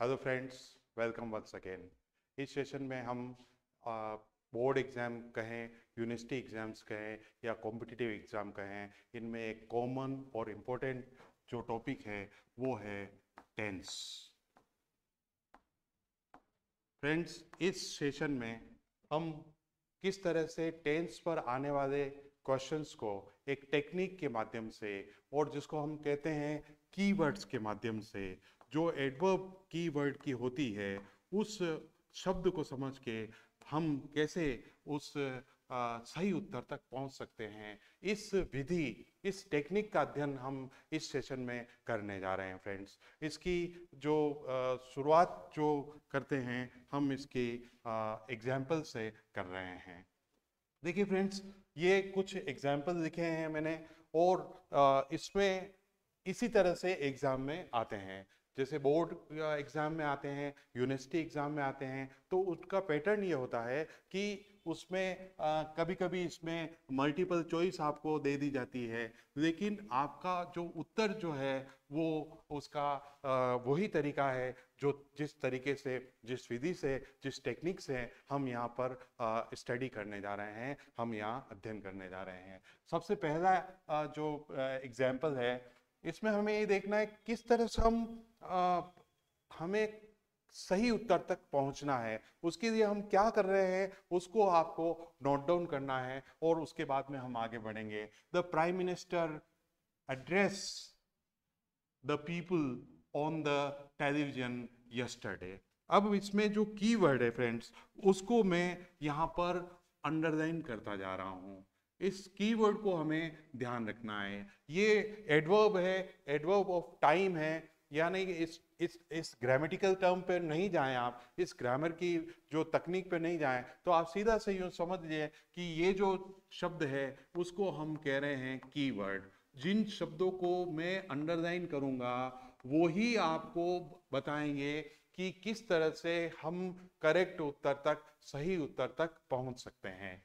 Hello friends, welcome once again. इस session में हम बोर्ड एग्ज़ाम कहें, यूनिवर्सिटी एग्ज़ाम्स कहें या कॉम्पिटिटिव एग्ज़ाम कहें, इनमें एक कॉमन और इम्पोर्टेंट जो टॉपिक है वो है टेंस। फ्रेंड्स, इस सेशन में हम किस तरह से टेंस पर आने वाले क्वेश्चंस को एक टेक्निक के माध्यम से और जिसको हम कहते हैं कीवर्ड्स के माध्यम से, जो एडवर्ब कीवर्ड की होती है, उस शब्द को समझ के हम कैसे उस सही उत्तर तक पहुंच सकते हैं, इस विधि, इस टेक्निक का अध्ययन हम इस सेशन में करने जा रहे हैं। फ्रेंड्स, इसकी जो शुरुआत जो करते हैं हम इसकी एग्जाम्पल से कर रहे हैं। देखिए फ्रेंड्स, ये कुछ एग्जाम्पल लिखे हैं मैंने और इसमें इसी तरह से एग्जाम में आते हैं। जैसे बोर्ड एग्जाम में आते हैं, यूनिवर्सिटी एग्जाम में आते हैं, तो उसका पैटर्न ये होता है कि उसमें कभी कभी इसमें मल्टीपल चॉइस आपको दे दी जाती है, लेकिन आपका जो उत्तर जो है वो उसका वही तरीका है जो जिस तरीके से, जिस विधि से, जिस टेक्निक से हम यहाँ पर स्टडी करने जा रहे हैं, हम यहाँ अध्ययन करने जा रहे हैं। सबसे पहला जो एग्जाम्पल है, इसमें हमें ये देखना है किस तरह से हमें सही उत्तर तक पहुंचना है। उसके लिए हम क्या कर रहे हैं उसको आपको नोट डाउन करना है और उसके बाद में हम आगे बढ़ेंगे। The prime minister address the people on the television yesterday. अब इसमें जो कीवर्ड है फ्रेंड्स, उसको मैं यहाँ पर अंडरलाइन करता जा रहा हूँ। इस कीवर्ड को हमें ध्यान रखना है। ये एडवर्ब है, एडवर्ब ऑफ टाइम है, यानी इस ग्रामेटिकल टर्म पे नहीं जाएं आप, इस ग्रामर की जो तकनीक पे नहीं जाएं, तो आप सीधा से यूँ समझ लीजिए कि ये जो शब्द है उसको हम कह रहे हैं कीवर्ड। जिन शब्दों को मैं अंडरलाइन करूंगा वो ही आपको बताएंगे कि किस तरह से हम करेक्ट उत्तर तक, सही उत्तर तक पहुंच सकते हैं।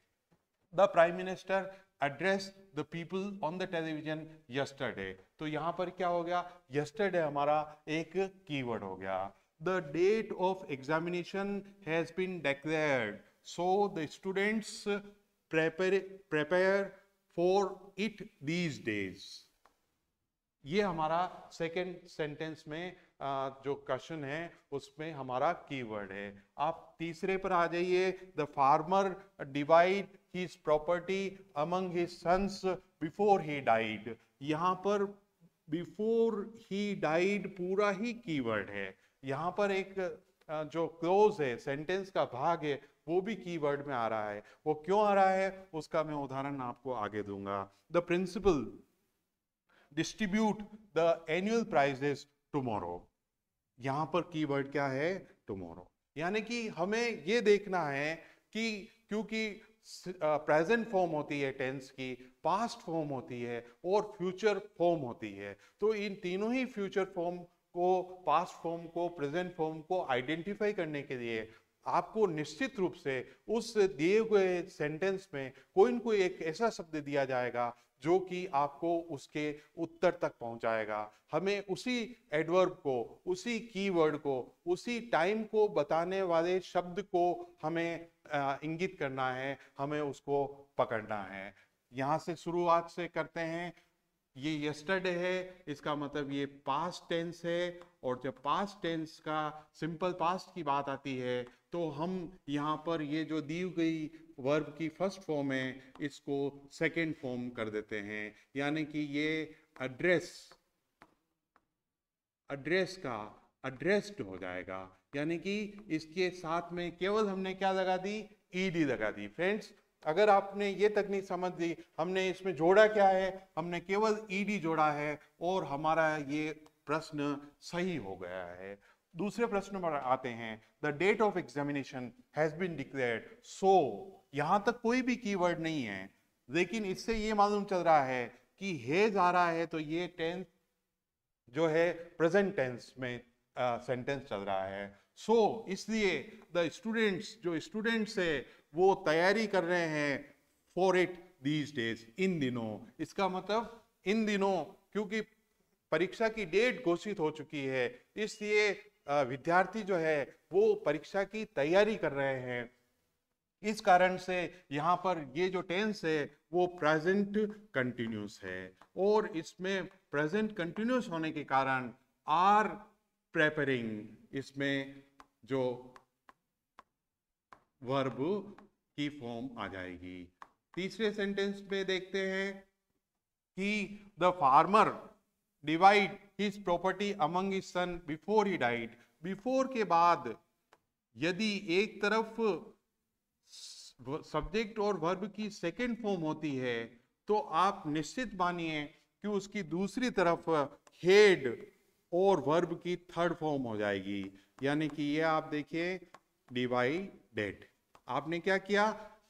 The prime minister address the people on the television yesterday. तो यहां पर क्या हो गया, यस्टरडे हमारा एक कीवर्ड हो गया। The date of examination has been declared, so the students prepare for it these days. ये हमारा सेकेंड सेंटेंस में जो क्वेश्चन है उसमें हमारा कीवर्ड है। आप तीसरे पर आ जाइए। The farmer divide his property among his sons before he died. यहाँ पर बिफोर ही डाइड पूरा ही कीवर्ड है। यहाँ पर एक जो क्लोज है, सेंटेंस का भाग है, वो भी कीवर्ड में आ रहा है। वो क्यों आ रहा है उसका मैं उदाहरण आपको आगे दूंगा। The principal distribute the annual prizes tomorrow. यहां पर कीवर्ड क्या है, टुमारो। यानी कि हमें यह देखना है कि क्योंकि प्रेजेंट फॉर्म होती है टेंस की, पास्ट फॉर्म होती है और फ्यूचर फॉर्म होती है, तो इन तीनों ही फ्यूचर फॉर्म को, पास्ट फॉर्म को, प्रेजेंट फॉर्म को आइडेंटिफाई करने के लिए आपको निश्चित रूप से उस दिए हुए सेंटेंस में कोई न कोई एक ऐसा शब्द दिया जाएगा जो कि आपको उसके उत्तर तक पहुंचाएगा। हमें उसी एडवर्ब को, उसी कीवर्ड को, उसी टाइम को बताने वाले शब्द को हमें इंगित करना है, हमें उसको पकड़ना है। यहां से शुरुआत से करते हैं। ये यस्टरडे है, इसका मतलब ये पास्ट टेंस है, और जब पास्ट टेंस का सिंपल पास्ट की बात आती है तो हम यहाँ पर ये जो दी गई वर्ब की फर्स्ट फॉर्म है इसको सेकंड फॉर्म कर देते हैं। यानी कि ये एड्रेस, एड्रेस का एड्रेस्ड हो जाएगा। यानी कि इसके साथ में केवल हमने क्या लगा दी, ईडी लगा दी। फ्रेंड्स, अगर आपने ये तकनीक समझ ली, हमने इसमें जोड़ा क्या है, हमने केवल ईडी जोड़ा है और हमारा ये प्रश्न सही हो गया है। दूसरे प्रश्न पर आते हैं। The date of examination has been declared, so यहां तक कोई भी कीवर्ड नहीं है, लेकिन इससे ये मालूम चल रहा है कि हैज आ रहा है, तो ये टेंस जो है प्रेजेंट टेंस में सेंटेंस चल रहा है। सो इसलिए द स्टूडेंट्स, जो स्टूडेंट्स है वो तैयारी कर रहे हैं फॉर इट दीज डेज, इन दिनों। इसका मतलब इन दिनों, क्योंकि परीक्षा की डेट घोषित हो चुकी है, इसलिए विद्यार्थी जो है वो परीक्षा की तैयारी कर रहे हैं। इस कारण से यहाँ पर ये जो टेंस है वो प्रेजेंट कंटिन्यूस है, और इसमें प्रेजेंट कंटिन्यूस होने के कारण आर प्रेपरिंग इसमें जो वर्ब की फॉर्म आ जाएगी। तीसरे सेंटेंस में देखते हैं कि the farmer divide his property among his son before he died. Before के बाद यदि एक तरफ सब्जेक्ट और वर्ब की सेकेंड फॉर्म होती है तो आप निश्चित मानिए कि उसकी दूसरी तरफ हेड और वर्ब की थर्ड फॉर्म हो जाएगी। यानी कि ये आप देखिए डिवाइडेड, आपने क्या किया,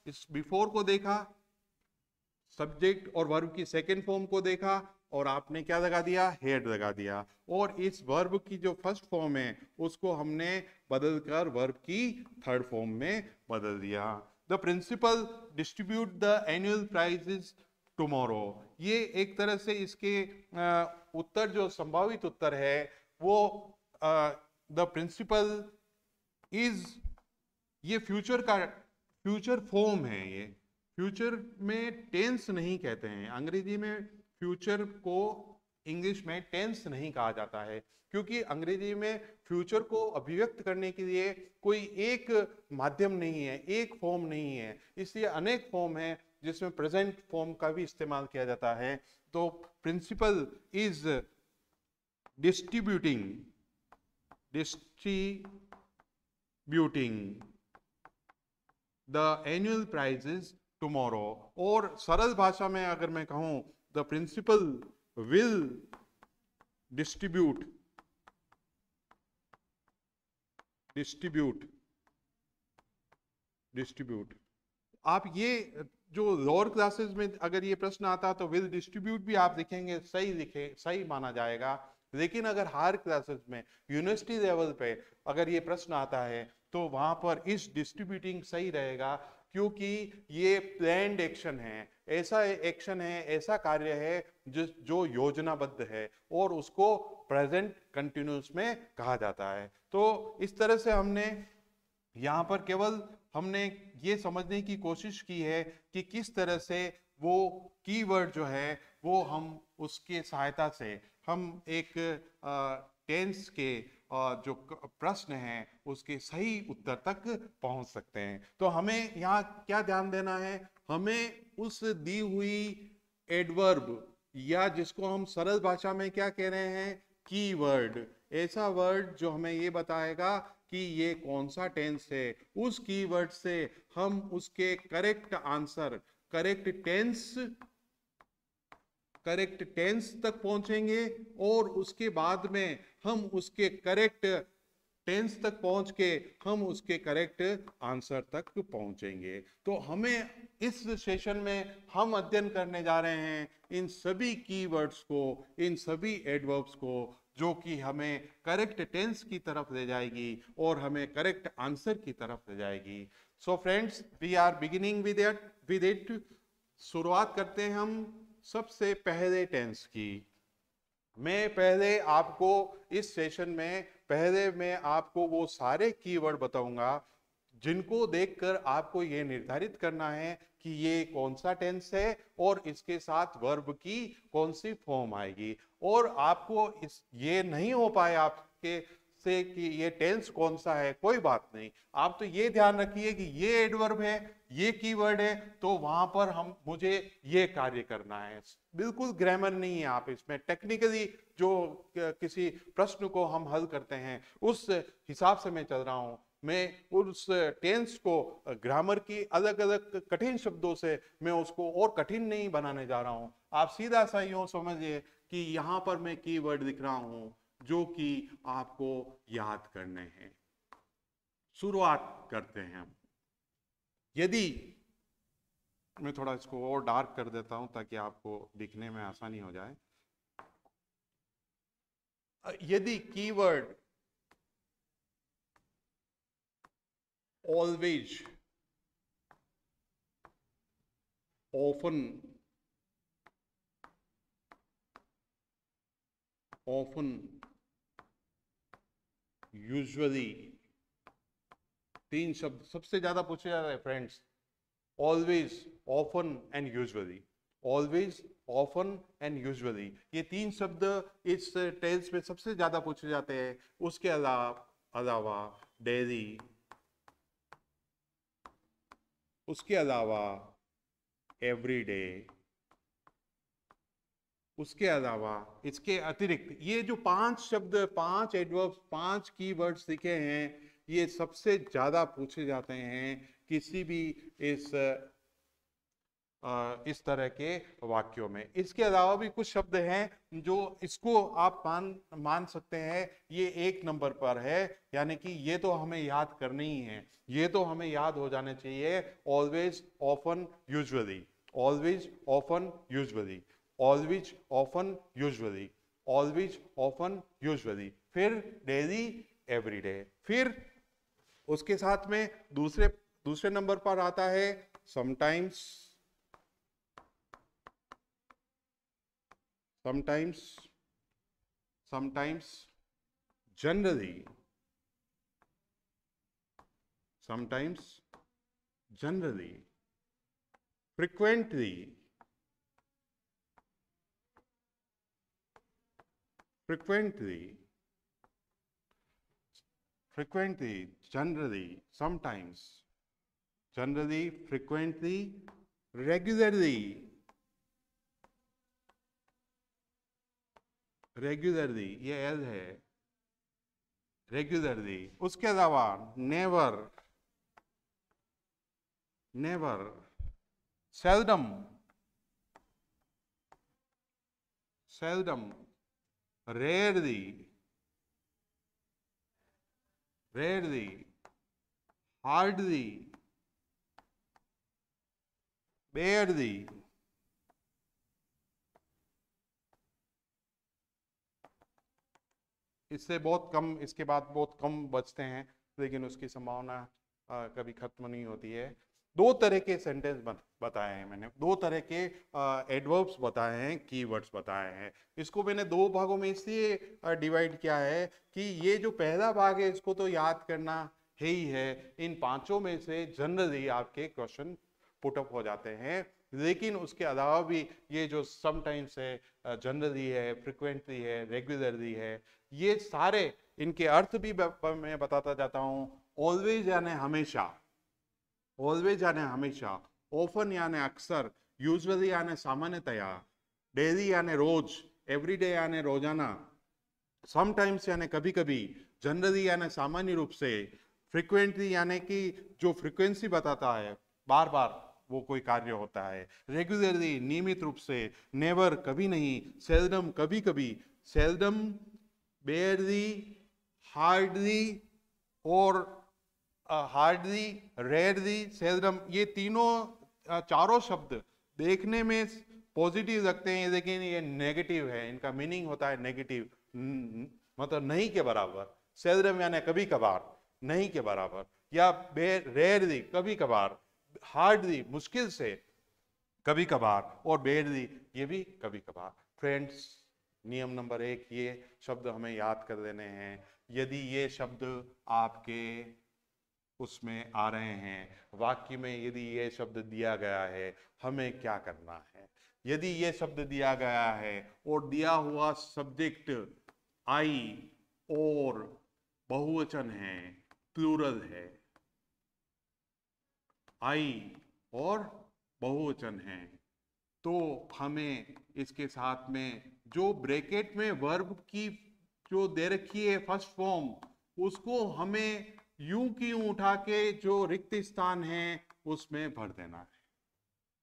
इस बिफोर को देखा, सब्जेक्ट और वर्ब की सेकेंड फॉर्म को देखा, और आपने क्या लगा दिया, हेड लगा दिया, और इस वर्ब की जो फर्स्ट फॉर्म है उसको हमने बदलकर वर्ब की थर्ड फॉर्म में बदल दिया। The principal distribute the annual prizes tomorrow. ये एक तरह से इसके उत्तर जो संभावित उत्तर है वो द प्रिंसिपल इज, ये फ्यूचर फॉर्म है। ये फ्यूचर में टेंस नहीं कहते हैं, अंग्रेजी में फ्यूचर को इंग्लिश में टेंस नहीं कहा जाता है, क्योंकि अंग्रेजी में फ्यूचर को अभिव्यक्त करने के लिए कोई एक माध्यम नहीं है, एक फॉर्म नहीं है, इसलिए अनेक फॉर्म है जिसमें प्रेजेंट फॉर्म का भी इस्तेमाल किया जाता है। तो principal is distributing the annual prizes tomorrow, और सरल भाषा में अगर मैं कहूं, द प्रिंसिपल विल डिस्ट्रीब्यूट आप ये जो लोअर क्लासेस में अगर ये प्रश्न आता तो विल डिस्ट्रीब्यूट भी आप लिखेंगे, सही लिखे, सही माना जाएगा। लेकिन अगर हायर क्लासेस में यूनिवर्सिटी लेवल पे अगर ये प्रश्न आता है तो वहां पर इस डिस्ट्रीब्यूटिंग सही रहेगा, क्योंकि ये प्लान्ड एक्शन है, ऐसा एक्शन है, ऐसा कार्य है जो योजनाबद्ध है और उसको प्रेजेंट कंटिन्यूस में कहा जाता है। तो इस तरह से हमने यहाँ पर केवल हमने ये समझने की कोशिश की है कि किस तरह से वो कीवर्ड जो है वो हम उसके सहायता से हम एक टेंस के जो प्रश्न हैं उसके सही उत्तर तक पहुंच सकते हैं। तो हमें यहाँ क्या ध्यान देना है, हमें उस दी हुई एडवर्ब या जिसको हम सरल भाषा में क्या कह रहे हैं, कीवर्ड, ऐसा वर्ड जो हमें ये बताएगा कि ये कौन सा टेंस है, उस कीवर्ड से हम उसके करेक्ट आंसर, करेक्ट टेंस तक पहुंचेंगे और उसके बाद में हम उसके करेक्ट टेंस तक पहुंच के हम उसके करेक्ट आंसर तक पहुंचेंगे। तो हमें इस सेशन में हम अध्ययन करने जा रहे हैं इन सभी कीवर्ड्स को, इन सभी एडवर्ब्स को, जो कि हमें करेक्ट टेंस की तरफ ले जाएगी और हमें करेक्ट आंसर की तरफ ले जाएगी। So friends, we are beginning with it. शुरुआत करते हैं हम सबसे पहले टेंस की। मैं पहले आपको इस सेशन में मैं आपको वो सारे कीवर्ड बताऊंगा जिनको देखकर आपको ये निर्धारित करना है कि ये कौन सा टेंस है और इसके साथ वर्ब की कौन सी फॉर्म आएगी। और आपको ये नहीं हो पाए आपके से कि ये टेंस कौन सा है, कोई बात नहीं, आप तो ये ध्यान रखिए कि ये एडवर्ब है, ये कीवर्ड है, तो वहां पर मुझे ये कार्य करना है। बिल्कुल ग्रामर नहीं है, आप इसमें टेक्निकली जो किसी प्रश्न को हम हल करते हैं उस हिसाब से मैं चल रहा हूं। मैं उस टेंस को ग्रामर की अलग अलग कठिन शब्दों से मैं उसको और कठिन नहीं बनाने जा रहा हूं। आप सीधा सा यूं समझिए कि यहां पर मैं कीवर्ड लिख रहा हूं जो कि आपको याद करने हैं। शुरुआत करते हैं हम। यदि मैं थोड़ा इसको और डार्क कर देता हूं ताकि आपको दिखने में आसानी हो जाए। यदि कीवर्ड ऑलवेज, often यूजुअली, 3 शब्द सबसे ज्यादा पूछे जाते हैं friends, always, often and usually. Always, often and usually, ये 3 शब्द इस टेल्स में सबसे ज्यादा पूछे जाते हैं। उसके अलावा डेली, उसके अलावा एवरीडे, उसके अलावा इसके अतिरिक्त ये जो 5 शब्द, 5 एडवर्ब्स, 5 कीवर्ड्स लिखे हैं, ये सबसे ज्यादा पूछे जाते हैं किसी भी इस तरह के वाक्यों में। इसके अलावा भी कुछ शब्द हैं जो इसको आप मान सकते हैं ये 1 नंबर पर है, यानी कि ये तो हमें याद करनी ही है, ये तो हमें याद हो जाने चाहिए। Always, often, usually, always, often, usually, always, often, usually, always, often, usually, फिर डेली, एवरीडे। फिर उसके साथ में दूसरे नंबर पर आता है sometimes, sometimes, generally, frequently, generally, sometimes, generally, frequently, regularly, ये एल है, रेगुलरली। उसके अलावा नेवर, सेल्डम, रेयरली, हार्डली, बेयरली, इससे बहुत कम, इसके बाद बहुत कम बचते हैं, लेकिन उसकी संभावना कभी खत्म नहीं होती है। 2 तरह के सेंटेंस बताए हैं मैंने, 2 तरह के एडवर्ब्स बताए हैं, कीवर्ड्स बताए हैं। इसको मैंने 2 भागों में इसलिए डिवाइड किया है कि ये जो पहला भाग है इसको तो याद करना है ही है। इन 5 में से जनरली आपके क्वेश्चन पुटअप हो जाते हैं, लेकिन उसके अलावा भी ये जो समटाइम्स है, जनरली है, फ्रिक्वेंटली है, रेगुलरली है, ये सारे इनके अर्थ भी मैं बताता जाता हूं। ऑलवेज यानी हमेशा, ऑलवेज यानी हमेशा, ऑफन यानी अक्सर, यूजुअली यानी सामान्यतया, डेली यानी रोज, एवरीडे यानी रोजाना, समटाइम्स यानी कभी कभी, जनरली यानी सामान्य रूप से, फ्रिक्वेंटली यानी कि जो फ्रीक्वेंसी बताता है, बार बार वो कोई कार्य होता है, रेगुलरली नियमित रूप से, नेवर कभी नहीं, सेल्डम कभी कभी, सेल्डम, बेयरली, हार्डली और हार्डली, रेयरली, सेल्डम, ये चारों शब्द देखने में पॉजिटिव लगते हैं, लेकिन ये नेगेटिव है, इनका मीनिंग होता है नेगेटिव, मतलब नहीं के बराबर। सेल्डम यानी कभी कभार, नहीं के बराबर, या रेयरली कभी कभार, हार्डली मुश्किल से, कभी कभार, और बेयरली ये भी कभी कभार। फ्रेंड्स, नियम नंबर 1, ये शब्द हमें याद कर लेने हैं। यदि ये शब्द आपके उसमें आ रहे हैं, वाक्य में यदि ये शब्द दिया गया है, हमें क्या करना है? यदि ये शब्द दिया गया है और दिया हुआ सब्जेक्ट आई और बहुवचन है, प्लूरल है, आई और बहुवचन है, तो हमें इसके साथ में जो ब्रैकेट में वर्ब की जो दे रखी है फर्स्ट फॉर्म, उसको हमें यूं की यूं उठा के जो रिक्त स्थान है उसमें भर देना है।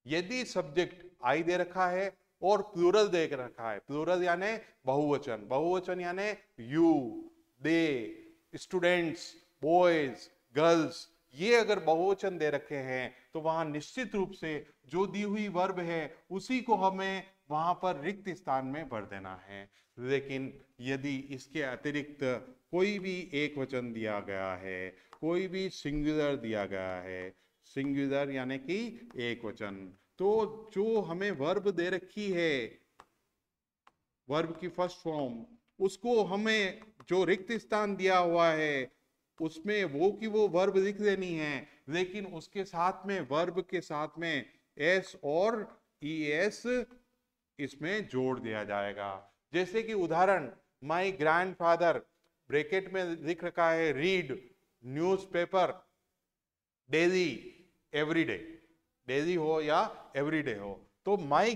यदि सब्जेक्ट आई दे रखा है और प्लूरल दे रखा है, प्लूरल यानी बहुवचन, बहुवचन यानी you, they, students, boys, girls, ये अगर बहुवचन दे रखे हैं तो वहां निश्चित रूप से जो दी हुई वर्ब है उसी को हमें वहां पर रिक्त स्थान में भर देना है। लेकिन यदि इसके अतिरिक्त कोई भी एक वचन दिया गया है, कोई भी सिंगुलर दिया गया है, सिंगुलर यानी कि एक वचन, तो जो हमें वर्ब दे रखी है, वर्ब की फर्स्ट फॉर्म, उसको हमें जो रिक्त स्थान दिया हुआ है उसमें वो वर्ब लिख देनी है, लेकिन उसके साथ में वर्ब के साथ में एस और ईएस इसमें जोड़ दिया जाएगा। जैसे कि उदाहरण, माई ग्रैंडफादर ब्रैकेट में लिख रखा है read newspaper daily everyday, daily हो या एवरीडे हो, तो माई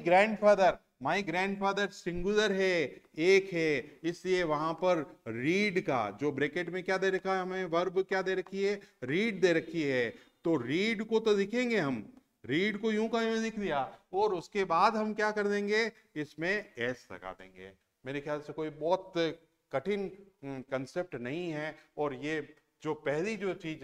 ग्रैंडफादर सिंगुलर है, एक है, इसलिए वहां पर रीड का जो ब्रैकेट में क्या दे रखा है, हमें वर्ब क्या दे रखी है, रीड दे रखी है, तो रीड को तो लिखेंगे हम, रीड को यूं का यूं लिख दिया और उसके बाद हम क्या कर देंगे, इसमें एस लगा देंगे। मेरे ख्याल से कोई बहुत कठिन कंसेप्ट नहीं है, और ये जो पहली जो चीज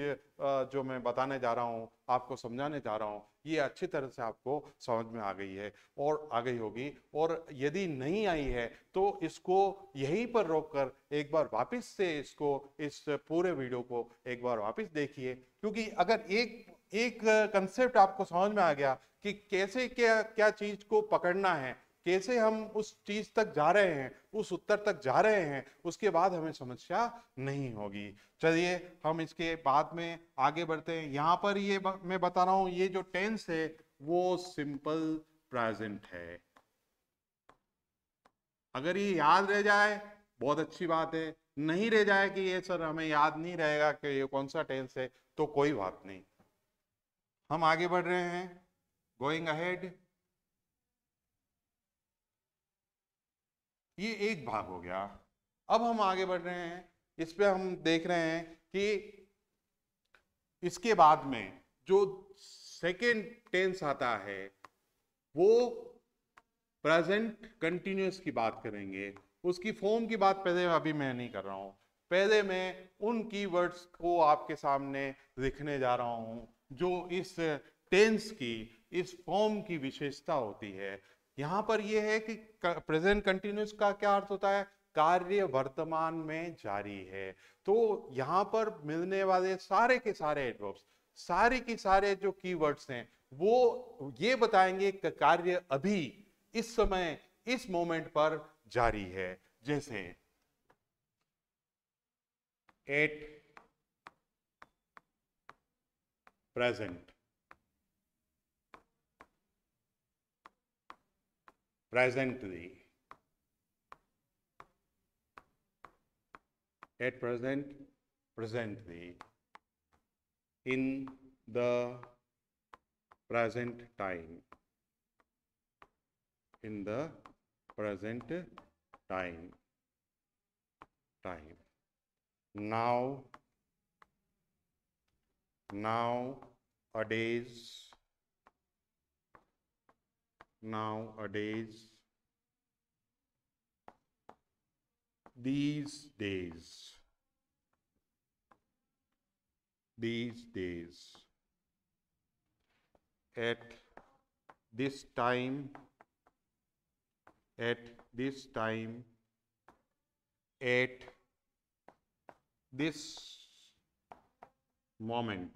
जो मैं बताने जा रहा हूँ, आपको समझाने जा रहा हूँ, ये अच्छी तरह से आपको समझ में आ गई है और आ गई होगी। और यदि नहीं आई है तो इसको यहीं पर रोककर एक बार वापस से इसको, इस पूरे वीडियो को एक बार वापस देखिए, क्योंकि अगर एक कंसेप्ट आपको समझ में आ गया कि कैसे क्या क्या चीज को पकड़ना है, कैसे हम उस चीज तक जा रहे हैं, उस उत्तर तक जा रहे हैं, उसके बाद हमें समस्या नहीं होगी। चलिए हम इसके बाद में आगे बढ़ते हैं। यहां पर ये मैं बता रहा हूं, ये जो टेंस है वो सिंपल प्रेजेंट है। अगर ये याद रह जाए बहुत अच्छी बात है, नहीं रह जाए कि ये सर हमें याद नहीं रहेगा कि ये कौन सा टेंस है, तो कोई बात नहीं। हम आगे बढ़ रहे हैं, गोइंग अहेड। ये एक भाग हो गया। अब हम आगे बढ़ रहे हैं, इस पे हम देख रहे हैं कि इसके बाद में जो सेकेंड टेंस आता है वो प्रेजेंट कंटिन्यूअस की बात करेंगे। उसकी फॉर्म की बात पहले अभी मैं नहीं कर रहा हूं, पहले मैं उन कीवर्ड्स को आपके सामने लिखने जा रहा हूं जो इस टेंस की, इस फॉर्म की विशेषता होती है। यहां पर यह है कि प्रेजेंट कंटिन्यूअस का क्या अर्थ होता है, कार्य वर्तमान में जारी है। तो यहां पर मिलने वाले सारे के सारे एडवर्ब्स, सारे के सारे जो कीवर्ड्स हैं वो ये बताएंगे कि कार्य अभी इस समय इस मोमेंट पर जारी है। जैसे at present, presently, at present, presently, in the present time, in the present time, now, nowadays, these days, at this time, at this moment,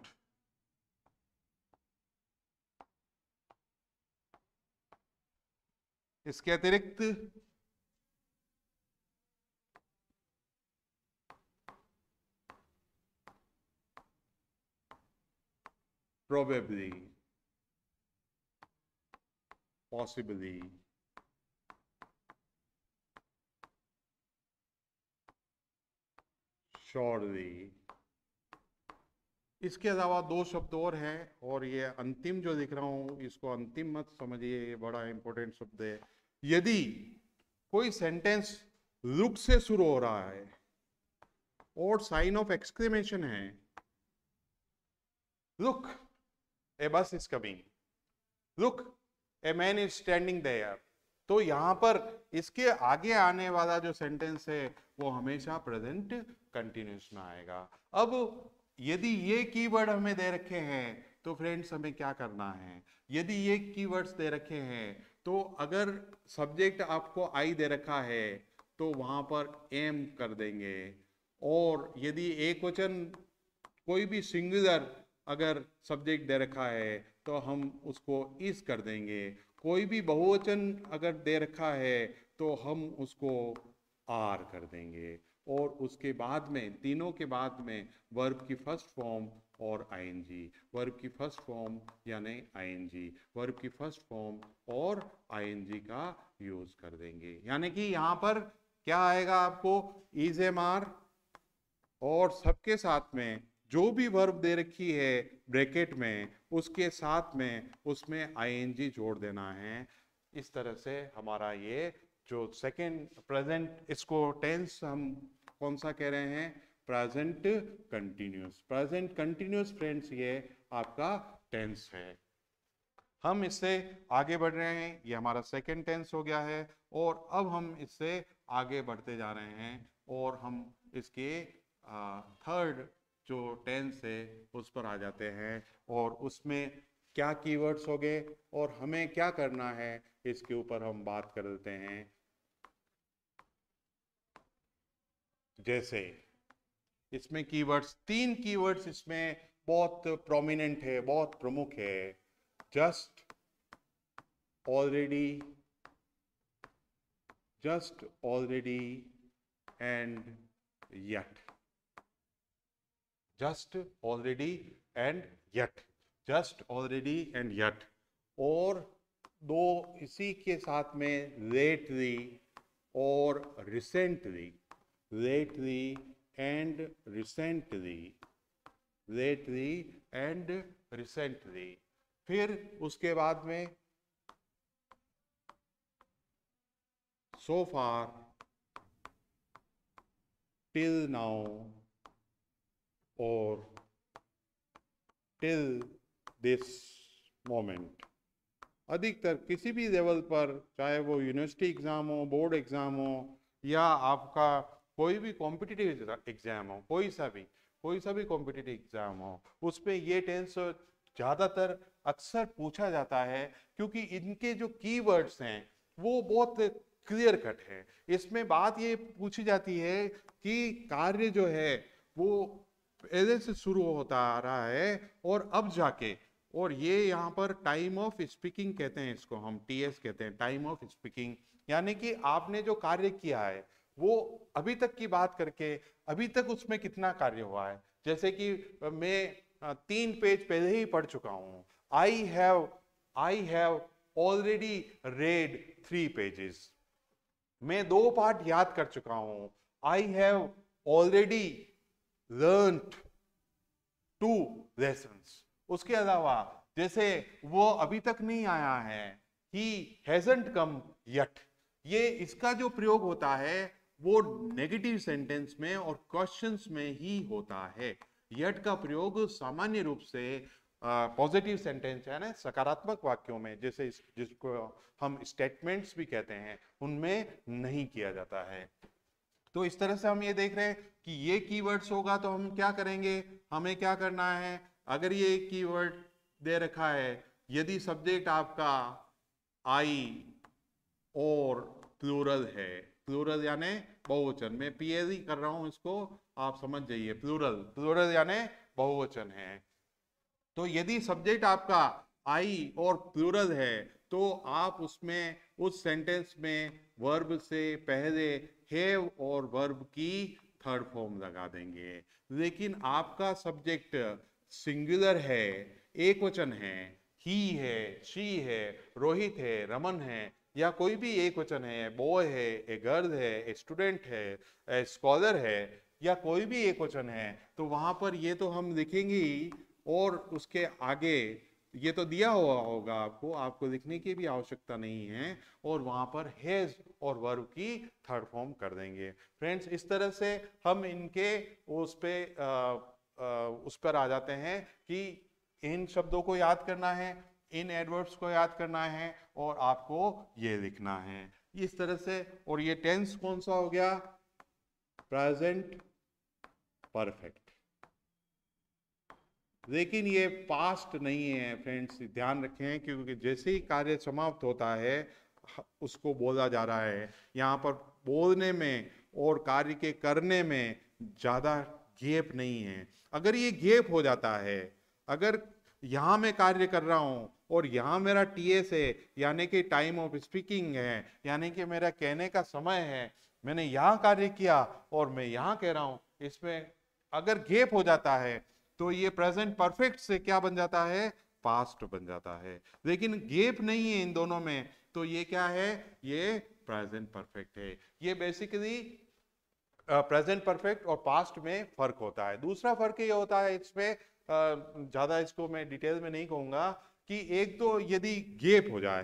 इसके अतिरिक्त probably, possibly, surely, इसके अलावा दो शब्द और हैं, और ये अंतिम जो लिख रहा हूं इसको अंतिम मत समझिए, ये बड़ा इंपॉर्टेंट शब्द है। यदि कोई सेंटेंस लुक से शुरू हो रहा है और साइन ऑफ एक्सक्लेमेशन है, look a bus is coming, look a man is standing there, तो यहां पर इसके आगे आने वाला जो सेंटेंस है वो हमेशा प्रेजेंट कंटिन्यूअस में आएगा। अब यदि ये कीवर्ड हमें दे रखे हैं तो फ्रेंड्स हमें क्या करना है, यदि ये कीवर्ड्स दे रखे हैं तो अगर सब्जेक्ट आपको आई दे रखा है तो वहां पर एम कर देंगे, और यदि एक वचन कोई भी सिंगुलर अगर सब्जेक्ट दे रखा है तो हम उसको इस कर देंगे, कोई भी बहुवचन अगर दे रखा है तो हम उसको आर कर देंगे, और उसके बाद में तीनों के बाद में वर्ब की फर्स्ट फॉर्म और आईएनजी, वर्ब की फर्स्ट फॉर्म यानी आईएनजी, वर्ब की फर्स्ट फॉर्म और आईएनजी का यूज कर देंगे। यानी कि यहाँ पर क्या आएगा आपको, इज एम आर और सबके साथ में जो भी वर्ब दे रखी है ब्रैकेट में उसके साथ में उसमें आईएनजी जोड़ देना है। इस तरह से हमारा ये जो सेकंड प्रेजेंट, इसको टेंस हम कौन सा कह रहे हैं, present continuous. Present continuous friends ये आपका टेंस है। हम इससे आगे बढ़ रहे हैं, ये हमारा सेकंड टेंस हो गया है, और अब हम इससे आगे बढ़ते जा रहे हैं और हम इसके थर्ड जो टेंस है उस पर आ जाते हैं, और उसमें क्या कीवर्ड्स हो गए और हमें क्या करना है इसके ऊपर हम बात कर देते हैं। जैसे इसमें कीवर्ड्स, 3 कीवर्ड्स इसमें बहुत प्रोमिनेंट है, बहुत प्रमुख है। Just, already, just, already and yet, just, already and yet, just, already and yet, और दो इसी के साथ में lately और recently, lately and recently, lately and recently। फिर उसके बाद में so far, till now और till this moment। अधिकतर किसी भी लेवल पर, चाहे वो यूनिवर्सिटी एग्जाम हो, बोर्ड एग्जाम हो, या आपका कोई भी कॉम्पिटिटिव एग्जाम हो, कोई सा भी कॉम्पिटिटिव एग्जाम हो, उस पे ये टेंस ज़्यादातर अक्सर पूछा जाता है, क्योंकि इनके जो कीवर्ड्स हैं वो बहुत क्लियर कट है। इसमें बात ये पूछी जाती है कि कार्य जो है वो पहले से शुरू होता आ रहा है और अब जाके, और ये यहाँ पर टाइम ऑफ स्पीकिंग कहते हैं, इसको हम टीएस कहते हैं, टाइम ऑफ स्पीकिंग। यानी कि आपने जो कार्य किया है वो अभी तक की बात करके अभी तक उसमें कितना कार्य हुआ है। जैसे कि मैं 3 पेज पहले ही पढ़ चुका हूँ, I have already red 3 pages. मैं 2 पार्ट याद कर चुका हूं। I have already learned 2 lessons. उसके अलावा जैसे वो अभी तक नहीं आया है, ही हैजंट कम यट, ये इसका जो प्रयोग होता है वो नेगेटिव सेंटेंस में और क्वेश्चंस में ही होता है। यट का प्रयोग सामान्य रूप से पॉजिटिव सेंटेंस है ना, सकारात्मक वाक्यों में, जैसे जिसको हम स्टेटमेंट्स भी कहते हैं, उनमें नहीं किया जाता है। तो इस तरह से हम ये देख रहे हैं कि ये कीवर्ड्स होगा तो हम क्या करेंगे, हमें क्या करना है। अगर ये कीवर्ड दे रखा है, यदि सब्जेक्ट आपका आई और प्लूरल है, प्लूरल यानी बहुवचन, मैं पीएलई कर रहा हूं इसको, आप समझ जाइए, प्लूरल यानी बहुवचन है। तो यदि सब्जेक्ट आपका आई और प्लूरल है तो आप उसमें उस सेंटेंस में वर्ब से पहले हैव और वर्ब की थर्ड फॉर्म लगा देंगे। लेकिन आपका सब्जेक्ट सिंगुलर है, एक वचन है, ही है, शी है, रोहित है, रमन है, या कोई भी एक वचन है, बॉय है, ए गर्ल है, ए स्टूडेंट है, ए स्कॉलर है, या कोई भी एक वचन है, तो वहां पर ये तो हम लिखेंगे ही, और उसके आगे ये तो दिया हुआ होगा आपको, आपको लिखने की भी आवश्यकता नहीं है, और वहां पर हैज और वर्ब की थर्ड फॉर्म कर देंगे। फ्रेंड्स, इस तरह से हम इनके उस पर आ जाते हैं कि इन शब्दों को याद करना है, इन एडवर्ब्स को याद करना है, और आपको ये लिखना है इस तरह से। और ये टेंस कौन सा हो गया, प्रेजेंट परफेक्ट। लेकिन ये पास्ट नहीं है फ्रेंड्स, ध्यान रखें, क्योंकि जैसे ही कार्य समाप्त होता है उसको बोला जा रहा है। यहाँ पर बोलने में और कार्य के करने में ज़्यादा गैप नहीं है। अगर ये गैप हो जाता है, अगर यहाँ मैं कार्य कर रहा हूँ और यहाँ मेरा टीएस है, यानी कि टाइम ऑफ स्पीकिंग है, यानी कि मेरा कहने का समय है, मैंने यहाँ कार्य किया और मैं यहाँ कह रहा हूं, इसमें अगर गैप हो जाता है तो ये प्रेजेंट परफेक्ट से क्या बन जाता है, पास्ट बन जाता है। लेकिन गैप नहीं है इन दोनों में, तो ये क्या है, ये प्रेजेंट परफेक्ट है। ये बेसिकली प्रेजेंट परफेक्ट और पास्ट में फर्क होता है। दूसरा फर्क ये होता है इसमें, ज्यादा इसको मैं डिटेल में नहीं कहूंगा, कि एक तो यदि गैप हो जाए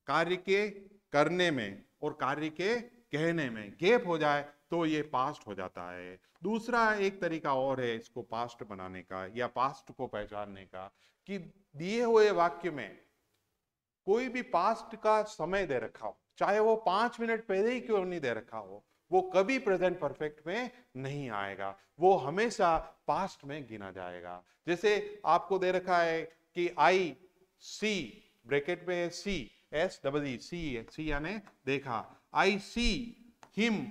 कार्य के करने में और कार्य के कहने में, गैप हो जाए तो ये पास्ट हो जाता है। दूसरा एक तरीका और है इसको पास्ट बनाने का या पास्ट को पहचानने का, कि दिए हुए वाक्य में कोई भी पास्ट का समय दे रखा हो, चाहे वो 5 मिनट पहले ही क्यों नहीं दे रखा हो, वो कभी प्रेजेंट परफेक्ट में नहीं आएगा, वो हमेशा पास्ट में गिना जाएगा। जैसे आपको दे रखा है कि आई सी, ब्रैकेट में सी, एस डबल ई, सी यानी देखा, आई सी हिम,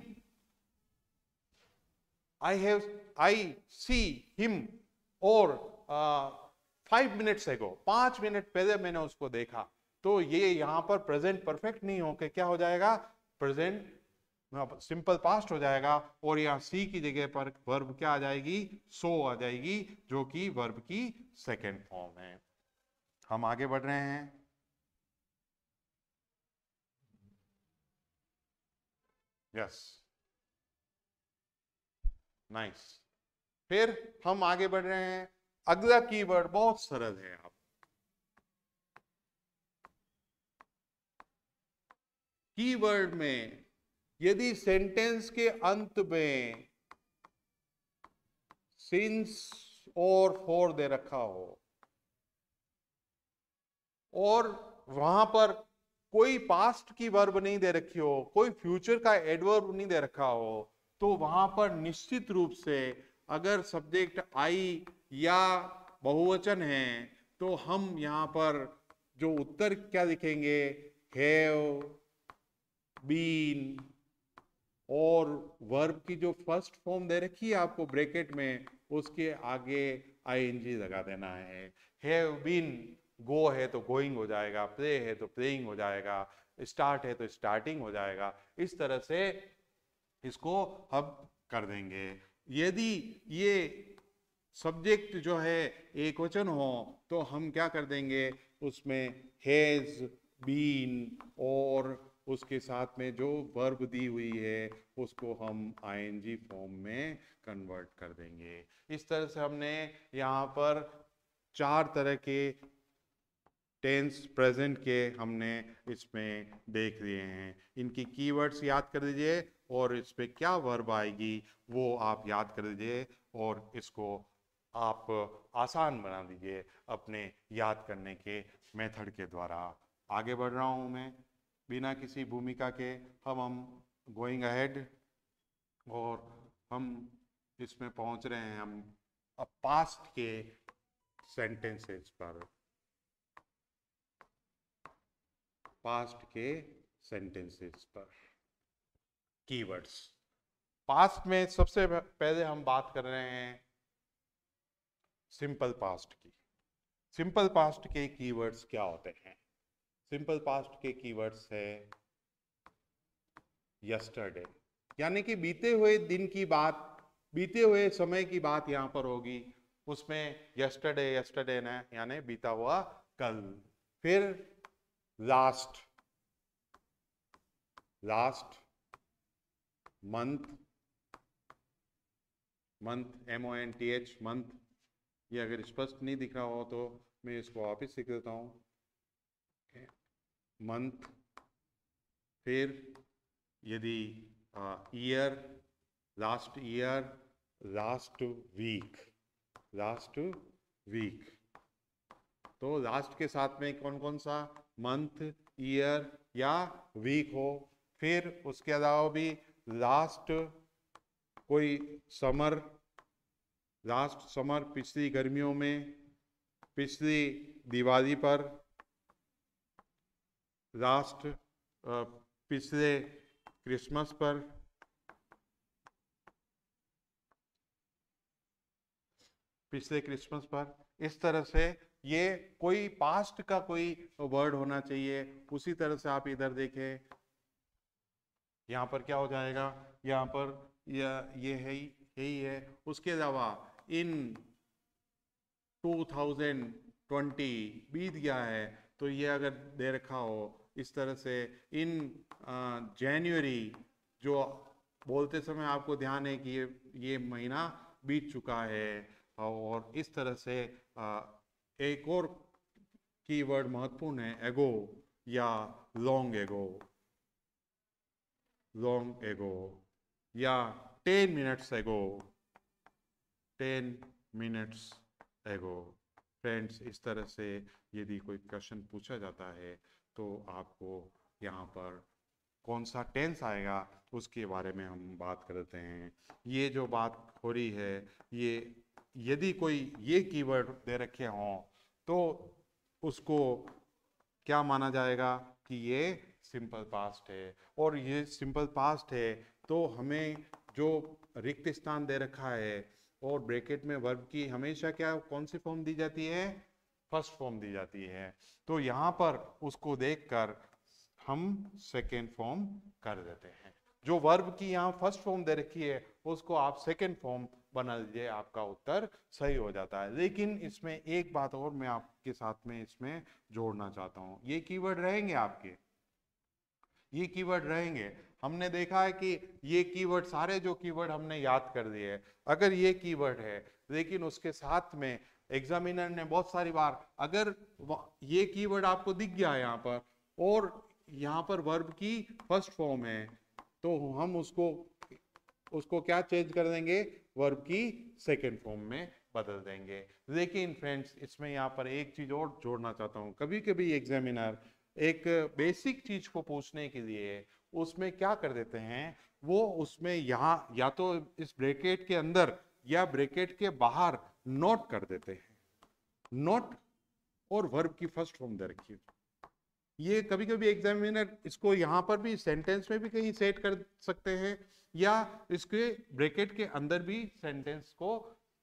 आई सी हिम, और 5 मिनट्स एगो, 5 मिनट पहले मैंने उसको देखा, तो ये यहां पर प्रेजेंट परफेक्ट नहीं होके क्या हो जाएगा, प्रेजेंट सिंपल पास्ट हो जाएगा, और यहाँ सी की जगह पर वर्ब क्या आ जाएगी, सो आ जाएगी, जो कि वर्ब की सेकेंड फॉर्म है। हम आगे बढ़ रहे हैं। Yes, nice. फिर हम आगे बढ़ रहे हैं। अगला कीवर्ड बहुत सरल है। आप कीवर्ड में यदि सेंटेंस के अंत में सिंस और फॉर दे रखा हो और वहां पर कोई पास्ट की वर्ब नहीं दे रखी हो, कोई फ्यूचर का एडवर्ब नहीं दे रखा हो, तो वहां पर निश्चित रूप से अगर सब्जेक्ट आई या बहुवचन है तो हम यहां पर जो उत्तर क्या लिखेंगे, हैव बीन, और वर्ब की जो फर्स्ट फॉर्म दे रखी है आपको ब्रैकेट में, उसके आगे आईएनजी लगा देना है। हैव बीन, गो है तो गोइंग हो जाएगा, प्ले है तो प्लेइंग हो जाएगा, स्टार्ट है तो स्टार्टिंग हो जाएगा। इस तरह से इसको हम कर देंगे। यदि ये सब्जेक्ट जो है एक वचन हो तो हम क्या कर देंगे, उसमें हैज बीन और उसके साथ में जो वर्ब दी हुई है उसको हम आईएनजी फॉर्म में कन्वर्ट कर देंगे। इस तरह से हमने यहाँ पर 4 तरह के टेंस प्रेजेंट के हमने इसमें देख लिए हैं। इनकी कीवर्ड्स याद कर लीजिए और इस पे क्या वर्ब आएगी वो आप याद कर लीजिए, और इसको आप आसान बना दीजिए अपने याद करने के मेथड के द्वारा। आगे बढ़ रहा हूँ मैं बिना किसी भूमिका के। हम गोइंग अहेड, और हम इसमें पहुंच रहे हैं हम अब पास्ट के सेंटेंसेस पर। पास्ट के सेंटेंसेस पर कीवर्ड्स। पास्ट में सबसे पहले हम बात कर रहे हैं सिंपल पास्ट की। सिंपल पास्ट के कीवर्ड्स क्या होते हैं? सिंपल पास्ट के कीवर्ड्स है यस्टरडे, यानी कि बीते हुए दिन की बात, बीते हुए समय की बात यहां पर होगी। उसमें यस्टरडे, यस्टरडे ना यानी बीता हुआ कल। फिर last, last month, month MONTH month. ये अगर स्पष्ट नहीं दिख रहा हो तो मैं इसको वापिस लिख देता हूं, मंथ। फिर यदि year, last year, last week, last week. तो लास्ट के साथ में कौन कौन सा मंथ, ईयर या वीक हो। फिर उसके अलावा भी लास्ट कोई समर, लास्ट समर पिछली गर्मियों में, पिछली दिवाली पर, लास्ट पिछले क्रिसमस पर, पिछले क्रिसमस पर। इस तरह से ये कोई पास्ट का कोई वर्ड होना चाहिए। उसी तरह से आप इधर देखें, यहाँ पर क्या हो जाएगा, यहाँ पर ये है यही है। उसके अलावा इन 2020 बीत गया है, तो ये अगर दे रखा हो इस तरह से, इन जनवरी, जो बोलते समय आपको ध्यान है कि ये महीना बीत चुका है। और इस तरह से एक और कीवर्ड महत्वपूर्ण है, एगो या लॉन्ग एगो, लॉन्ग एगो या 10 मिनट्स एगो, 10 मिनट्स एगो। फ्रेंड्स, इस तरह से यदि कोई क्वेश्चन पूछा जाता है तो आपको यहाँ पर कौन सा टेंस आएगा उसके बारे में हम बात करते हैं। ये जो बात हो रही है, ये यदि कोई ये कीवर्ड दे रखे हों तो उसको क्या माना जाएगा कि ये सिंपल पास्ट है। और ये सिंपल पास्ट है तो हमें जो रिक्त स्थान दे रखा है और ब्रैकेट में वर्ब की हमेशा क्या कौन सी फॉर्म दी जाती है, फर्स्ट फॉर्म दी जाती है। तो यहाँ पर उसको देखकर हम सेकेंड फॉर्म कर देते हैं। जो वर्ब की यहाँ फर्स्ट फॉर्म दे रखी है उसको आप सेकेंड फॉर्म बना लीजिए, आपका उत्तर सही हो जाता है। लेकिन इसमें एक बात और मैं आपके साथ में इसमें जोड़ना चाहता हूँ, ये कीवर्ड रहेंगे आपके, ये कीवर्ड रहेंगे। हमने देखा है कि ये कीवर्ड, सारे जो कीवर्ड हमने याद कर दिए, अगर ये कीवर्ड है लेकिन उसके साथ में एग्जामिनर ने बहुत सारी बार अगर ये कीवर्ड आपको दिख गया है यहाँ पर और यहाँ पर वर्ब की फर्स्ट फॉर्म है, तो हम उसको क्या चेंज कर देंगे, वर्ब की सेकेंड फॉर्म में बदल देंगे। लेकिन फ्रेंड्स, इसमें यहाँ पर एक चीज और जोड़ना चाहता हूँ, कभी कभी एग्जामिनर एक बेसिक चीज को पूछने के लिए उसमें क्या कर देते हैं, वो उसमें यहाँ या तो इस ब्रैकेट के अंदर या ब्रैकेट के बाहर नोट कर देते हैं, नोट और वर्ब की फर्स्ट फॉर्म दे रखी है। ये कभी कभी एग्जामिनर इसको यहाँ पर भी सेंटेंस में भी कहीं सेट कर सकते हैं या इसके ब्रैकेट के अंदर भी सेंटेंस को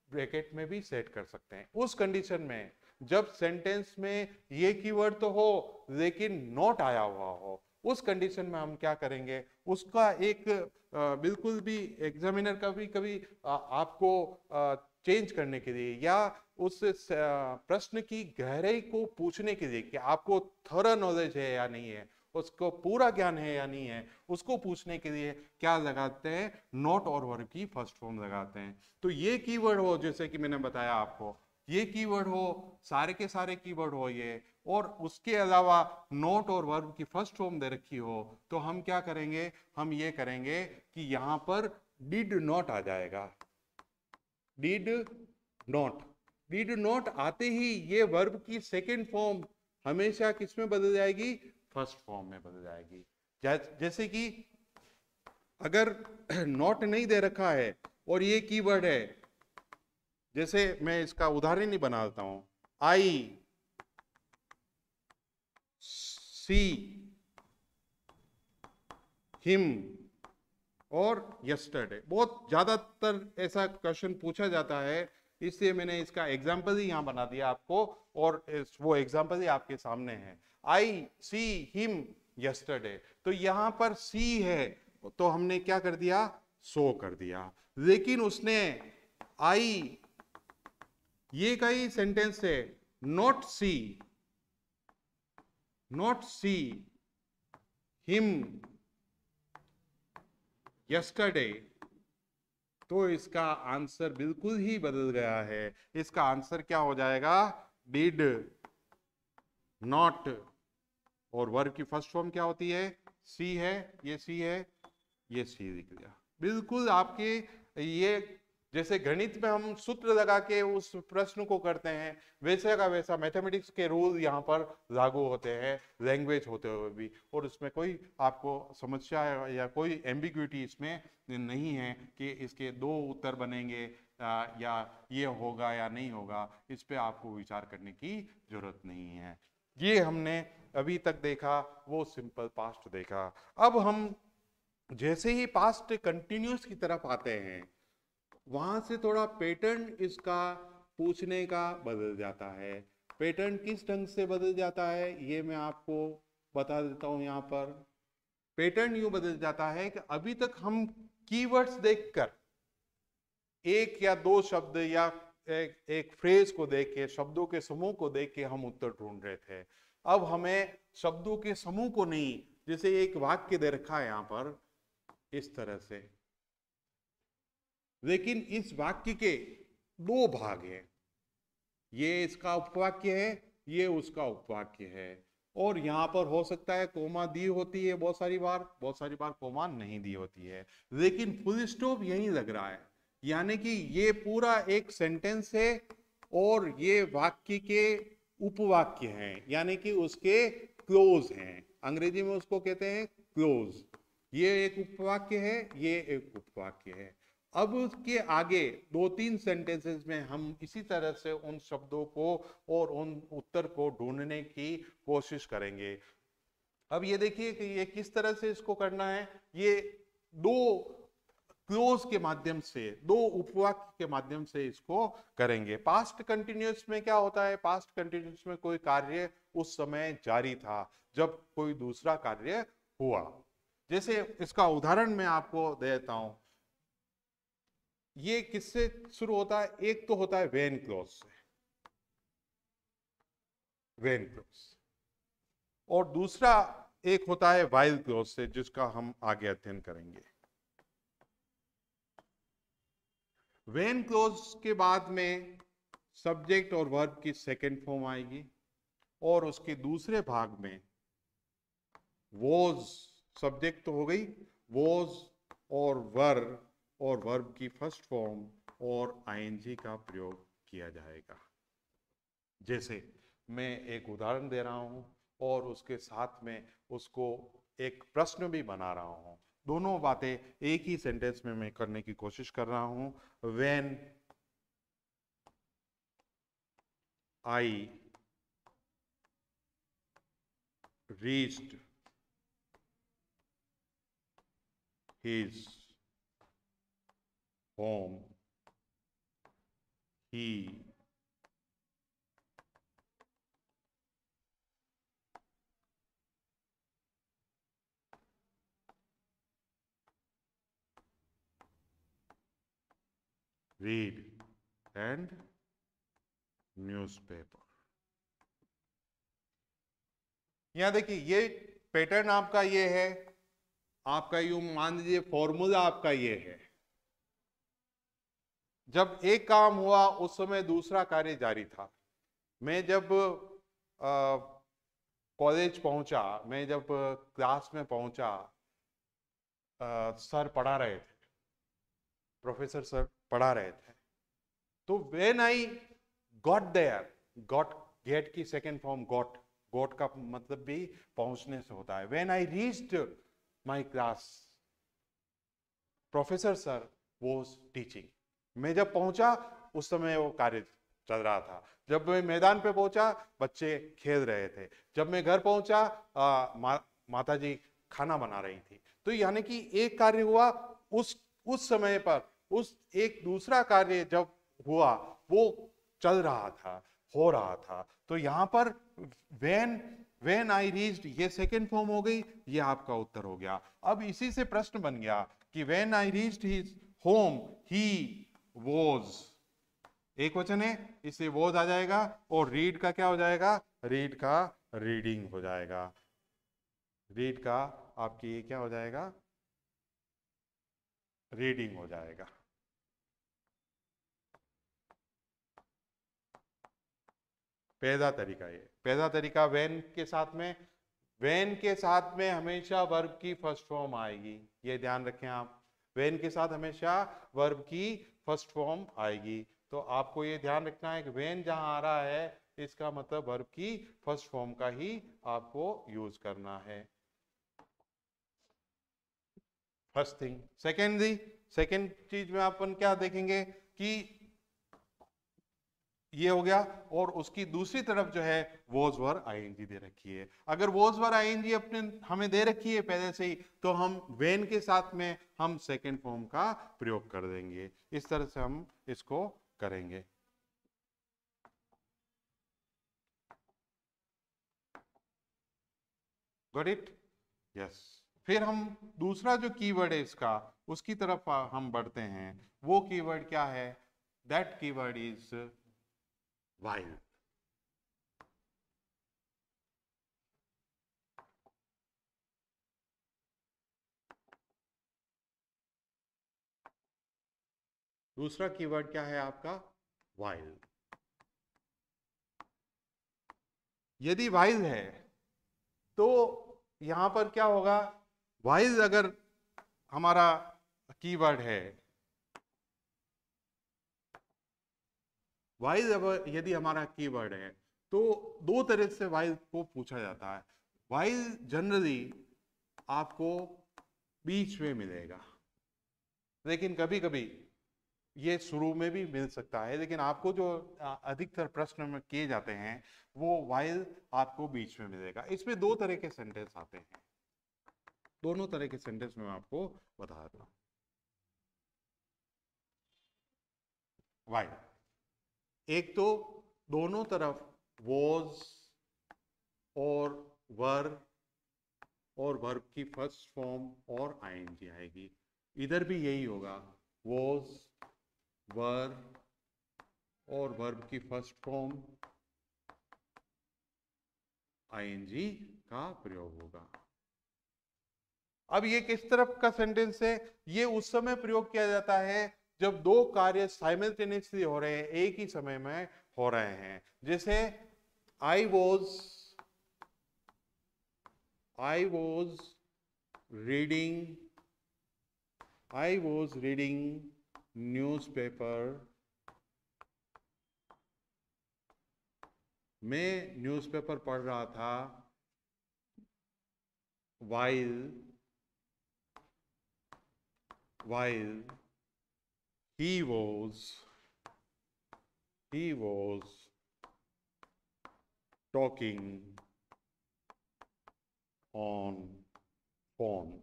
ब्रैकेट में भी सेट कर सकते हैं। उस कंडीशन में जब सेंटेंस में ये कीवर्ड तो हो लेकिन नॉट आया हुआ हो, उस कंडीशन में हम क्या करेंगे, उसका एक बिल्कुल भी एग्जामिनर कभी कभी आपको चेंज करने के लिए या उस प्रश्न की गहराई को पूछने के लिए कि आपको थोड़ा नॉलेज है या नहीं है, उसको पूरा ज्ञान है या नहीं है, उसको पूछने के लिए क्या लगाते हैं, नॉट और वर्ब की फर्स्ट फॉर्म लगाते हैं। तो ये कीवर्ड हो, जैसे कि मैंने बताया आपको, ये कीवर्ड हो, सारे के सारे कीवर्ड हो ये, और उसके अलावा नोट और वर्ब की फर्स्ट फॉर्म दे रखी हो, तो हम क्या करेंगे, हम ये करेंगे कि यहां पर डिड नॉट आ जाएगा। डिड नॉट, डिड नॉट आते ही ये वर्ब की सेकेंड फॉर्म हमेशा किस में बदल जाएगी, फर्स्ट फॉर्म में बदल जाएगी। जैसे कि अगर नॉट नहीं दे रखा है और ये कीवर्ड है, जैसे मैं इसका उदाहरण ही बनाता हूं, आई सी हिम और यस्टरडे। बहुत ज्यादातर ऐसा क्वेश्चन पूछा जाता है, इसलिए मैंने इसका एग्जाम्पल ही यहां बना दिया आपको, और वो एग्जाम्पल ही आपके सामने है। आई सी हिम यस्टरडे, तो यहां पर सी है तो हमने क्या कर दिया, सो कर दिया। लेकिन उसने आई, ये का ही सेंटेंस है, not see, not see him yesterday, तो इसका आंसर बिल्कुल ही बदल गया है। इसका आंसर क्या हो जाएगा, डिड नॉट, और वर्ब की फर्स्ट फॉर्म क्या होती है, सी है, ये सी है, ये सी लिख लिया। बिल्कुल आपके ये जैसे गणित में हम सूत्र लगा के उस प्रश्न को करते हैं, वैसे का वैसा मैथमेटिक्स के रूल यहाँ पर लागू होते हैं, लैंग्वेज होते हुए भी, और उसमें कोई आपको समस्या या कोई एम्बिग्विटी इसमें नहीं है कि इसके दो उत्तर बनेंगे या ये होगा या नहीं होगा, इस पे आपको विचार करने की जरूरत नहीं है। ये हमने अभी तक देखा, वो सिंपल पास्ट देखा। अब हम जैसे ही पास्ट कंटिन्यूस की तरफ आते हैं, वहां से थोड़ा पैटर्न इसका पूछने का बदल जाता है। पैटर्न किस ढंग से बदल जाता है ये मैं आपको बता देता हूं। यहाँ पर पैटर्न यूं बदल जाता है कि अभी तक हम कीवर्ड्स देखकर एक या दो शब्द या एक फ्रेज को देख के, शब्दों के समूह को देख के हम उत्तर ढूंढ रहे थे। अब हमें शब्दों के समूह को नहीं, जैसे एक वाक्य दे रखा है यहां पर इस तरह से, लेकिन इस वाक्य के दो भाग हैं, ये इसका उपवाक्य है, ये उसका उपवाक्य है, और यहां पर हो सकता है कोमा दी होती है बहुत सारी बार कोमा नहीं दी होती है, लेकिन फुल स्टॉप यही लग रहा है, यानी कि ये पूरा एक सेंटेंस है और ये वाक्य के उपवाक्य हैं, यानी कि उसके क्लोज हैं, अंग्रेजी में उसको कहते हैं क्लोज। ये एक उपवाक्य है, ये एक उपवाक्य है। अब उसके आगे दो तीन सेंटेंसेस में हम इसी तरह से उन शब्दों को और उन उत्तर को ढूंढने की कोशिश करेंगे। अब ये देखिए कि ये किस तरह से इसको करना है। ये दो क्लोज के माध्यम से, दो उपवाक्य के माध्यम से इसको करेंगे। पास्ट कंटिन्यूअस में क्या होता है, पास्ट कंटिन्यूअस में कोई कार्य उस समय जारी था जब कोई दूसरा कार्य हुआ। जैसे इसका उदाहरण मैं आपको देता हूं, ये किससे शुरू होता है, एक तो होता है वेन क्लॉज से, वेन क्लॉज, और दूसरा एक होता है वाइल क्लॉज से, जिसका हम आगे अध्ययन करेंगे। वेन क्लॉज के बाद में सब्जेक्ट और वर्ब की सेकंड फॉर्म आएगी, और उसके दूसरे भाग में वॉज, सब्जेक्ट तो हो गई, वॉज और वर्ब की फर्स्ट फॉर्म और आईएनजी का प्रयोग किया जाएगा। जैसे मैं एक उदाहरण दे रहा हूं और उसके साथ में उसको एक प्रश्न भी बना रहा हूं, दोनों बातें एक ही सेंटेंस में मैं करने की कोशिश कर रहा हूं। When I reached his home he read and newspaper। यहां देखिए ये पैटर्न आपका ये है, आपका यूं मान लीजिए फॉर्मूला आपका ये है, जब एक काम हुआ उस समय दूसरा कार्य जारी था। मैं जब कॉलेज पहुंचा, मैं जब क्लास में पहुंचा, सर पढ़ा रहे थे, प्रोफेसर सर पढ़ा रहे थे, तो when I got there, got, get की सेकेंड फॉर्म गॉट, गॉट का मतलब भी पहुंचने से होता है। When I reached my class, professor sir was teaching, मैं जब पहुंचा उस समय वो कार्य चल रहा था। जब मैं मैदान पे पहुंचा बच्चे खेल रहे थे। जब मैं घर पहुंचा माता जी खाना बना रही थी। तो यानी कि एक कार्य हुआ उस समय पर, उस एक दूसरा कार्य जब हुआ वो चल रहा था, हो रहा था। तो यहां पर व्हेन आई रीच्ड ये सेकेंड फॉर्म हो गई, ये आपका उत्तर हो गया। अब इसी से प्रश्न बन गया कि when I reached his home he was, एक वचन है इससे वॉज आ जाएगा, और रीड का क्या हो जाएगा, रीड का रीडिंग हो जाएगा, रीड का आपकी ये क्या हो जाएगा, रीडिंग हो जाएगा। पहला तरीका, ये पहला तरीका व्हेन के साथ में, व्हेन के साथ में हमेशा वर्ब की फर्स्ट फॉर्म आएगी, ये ध्यान रखें आप, व्हेन के साथ हमेशा वर्ब की फर्स्ट फॉर्म आएगी। तो आपको ये ध्यान रखना है कि व्हेन जहां आ रहा है इसका मतलब वर्ब की फर्स्ट फॉर्म का ही आपको यूज करना है। First thing. सेकेंड चीज में अपन क्या देखेंगे कि ये हो गया, और उसकी दूसरी तरफ जो है वॉज वर आईएनजी दे रखी है। अगर वॉज वर आईएनजी अपने हमें दे रखी है पहले से ही, तो हम व्हेन के साथ में हम सेकेंड फॉर्म का प्रयोग कर देंगे। इस तरह से हम इसको करेंगे। Got it? यस। फिर हम दूसरा जो कीवर्ड है इसका, उसकी तरफ हम बढ़ते हैं। वो कीवर्ड क्या है? That keyword is while. दूसरा कीवर्ड क्या है आपका? वाइल। यदि वाइल है तो यहां पर क्या होगा? वाइल अगर हमारा कीवर्ड है, वाइल यदि हमारा कीवर्ड है, तो दो तरह से वाइल को पूछा जाता है। वाइल जनरली आपको बीच में मिलेगा, लेकिन कभी कभी ये शुरू में भी मिल सकता है। लेकिन आपको जो अधिकतर प्रश्न में किए जाते हैं वो वाइल आपको बीच में मिलेगा। इसमें दो तरह के सेंटेंस आते हैं, दोनों तरह के सेंटेंस में आपको बता देता हूं। वाइल एक तो दोनों तरफ वॉज और वर और वर्ब की फर्स्ट फॉर्म और आईएनजी आएगी। इधर भी यही होगा, वॉज, वर और वर्ब की फर्स्ट फॉर्म आईएनजी का प्रयोग होगा। अब ये किस तरफ का सेंटेंस है? ये उस समय प्रयोग किया जाता है जब दो कार्य साइमल्टेनियसली हो रहे हैं, एक ही समय में हो रहे हैं। जैसे आई वॉज रीडिंग न्यूज़पेपर। मैं न्यूज़पेपर पढ़ रहा था while he was talking on phone।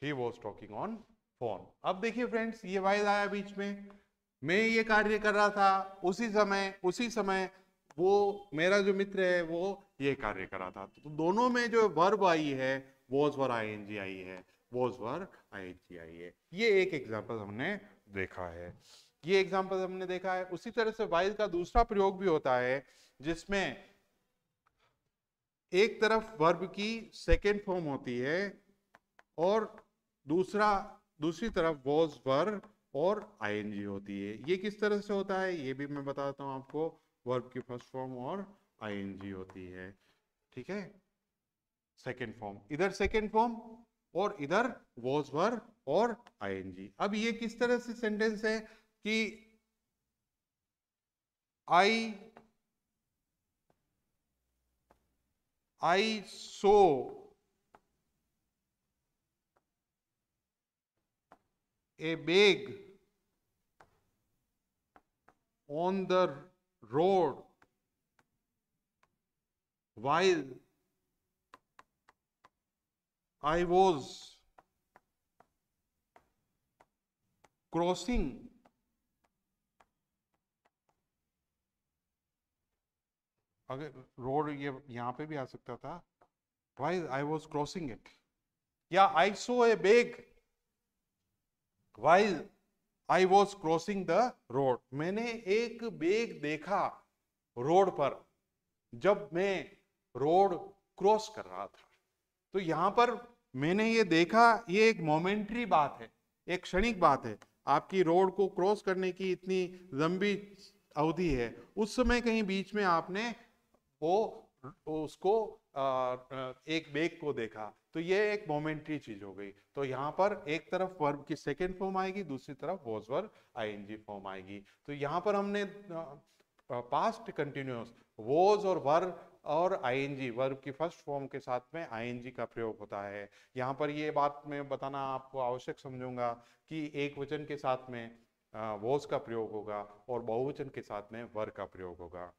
He was talking on phone। अब देखिए फ्रेंड्स, ये while आया बीच में, मैं ये कार्य कर रहा था उसी समय वो मेरा जो मित्र है वो ये कार्य कर रहा था। तो दोनों में जो वर्ब आई है वॉज वर आईएनजी आई है, वॉज वर आईएनजी आई है। ये एक एग्जांपल हमने देखा है, ये एग्जांपल हमने देखा है। उसी तरह से वाइल का दूसरा प्रयोग भी होता है जिसमें एक तरफ वर्ब की सेकेंड फॉर्म होती है और दूसरी तरफ वॉज वर और आईएनजी होती है। ये किस तरह से होता है ये भी मैं बताता हूं आपको। वर्ब की फर्स्ट फॉर्म और आईएनजी होती है, ठीक है। सेकेंड फॉर्म, इधर सेकेंड फॉर्म और इधर वॉज वर और आईएनजी। अब ये किस तरह से सेंटेंस है कि आई सो a bag on the road while I was crossing अगर रोड ये यहां पे भी आ सकता था, while I was crossing it, या I saw a bag while I was crossing the road। मैंने एक बेग देखा रोड पर जब मैं रोड क्रॉस कर रहा था। तो यहां पर मैंने ये देखा, ये एक मोमेंट्री बात है, एक क्षणिक बात है। आपकी रोड को क्रॉस करने की इतनी लंबी अवधि है, उस समय कहीं बीच में आपने वो उसको एक बेग को देखा, तो ये एक मोमेंट्री चीज हो गई। तो यहाँ पर एक तरफ वर्ब की सेकेंड फॉर्म आएगी, दूसरी तरफ वॉज वर आईएनजी फॉर्म आएगी। तो यहाँ पर हमने पास्ट कंटिन्यूअस वॉज और वर और आईएनजी, वर्ब की फर्स्ट फॉर्म के साथ में आईएनजी का प्रयोग होता है। यहाँ पर ये बात मैं बताना आपको आवश्यक समझूंगा कि एक वचन के साथ में वॉज का प्रयोग होगा और बहुवचन के साथ में वर का प्रयोग होगा।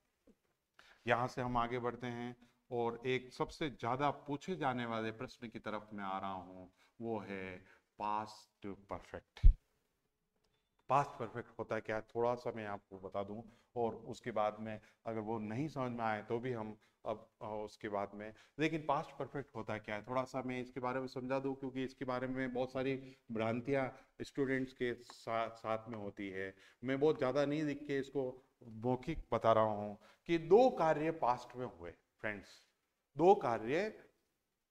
यहाँ से हम आगे बढ़ते हैं और एक सबसे ज्यादा पूछे जाने वाले प्रश्न की तरफ मैं आ रहा हूं, वो है पास्ट परफेक्ट। पास्ट परफेक्ट होता है क्या, थोड़ा सा मैं आपको बता दूं, और उसके बाद में अगर वो नहीं समझ में आए तो भी हम अब उसके बाद में, लेकिन पास्ट परफेक्ट होता है क्या है थोड़ा सा मैं इसके बारे में समझा दूं, क्योंकि इसके बारे में बहुत सारी भ्रांतियां स्टूडेंट्स के साथ में होती है। मैं बहुत ज़्यादा नहीं लिख के इसको मौखिक बता रहा हूँ कि दो कार्य पास्ट में हुए फ्रेंड्स, दो कार्य,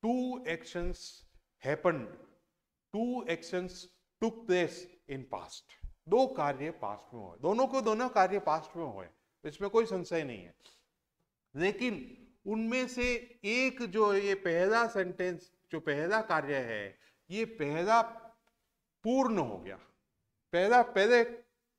two actions happened, two actions took place in past, दो कार्य पास्ट में हुए, दोनों कार्य पास्ट में हुए, इसमें कोई संशय नहीं है। लेकिन उनमें से एक जो ये पहला सेंटेंस, जो पहला कार्य है, ये पहला पूर्ण हो गया, पहले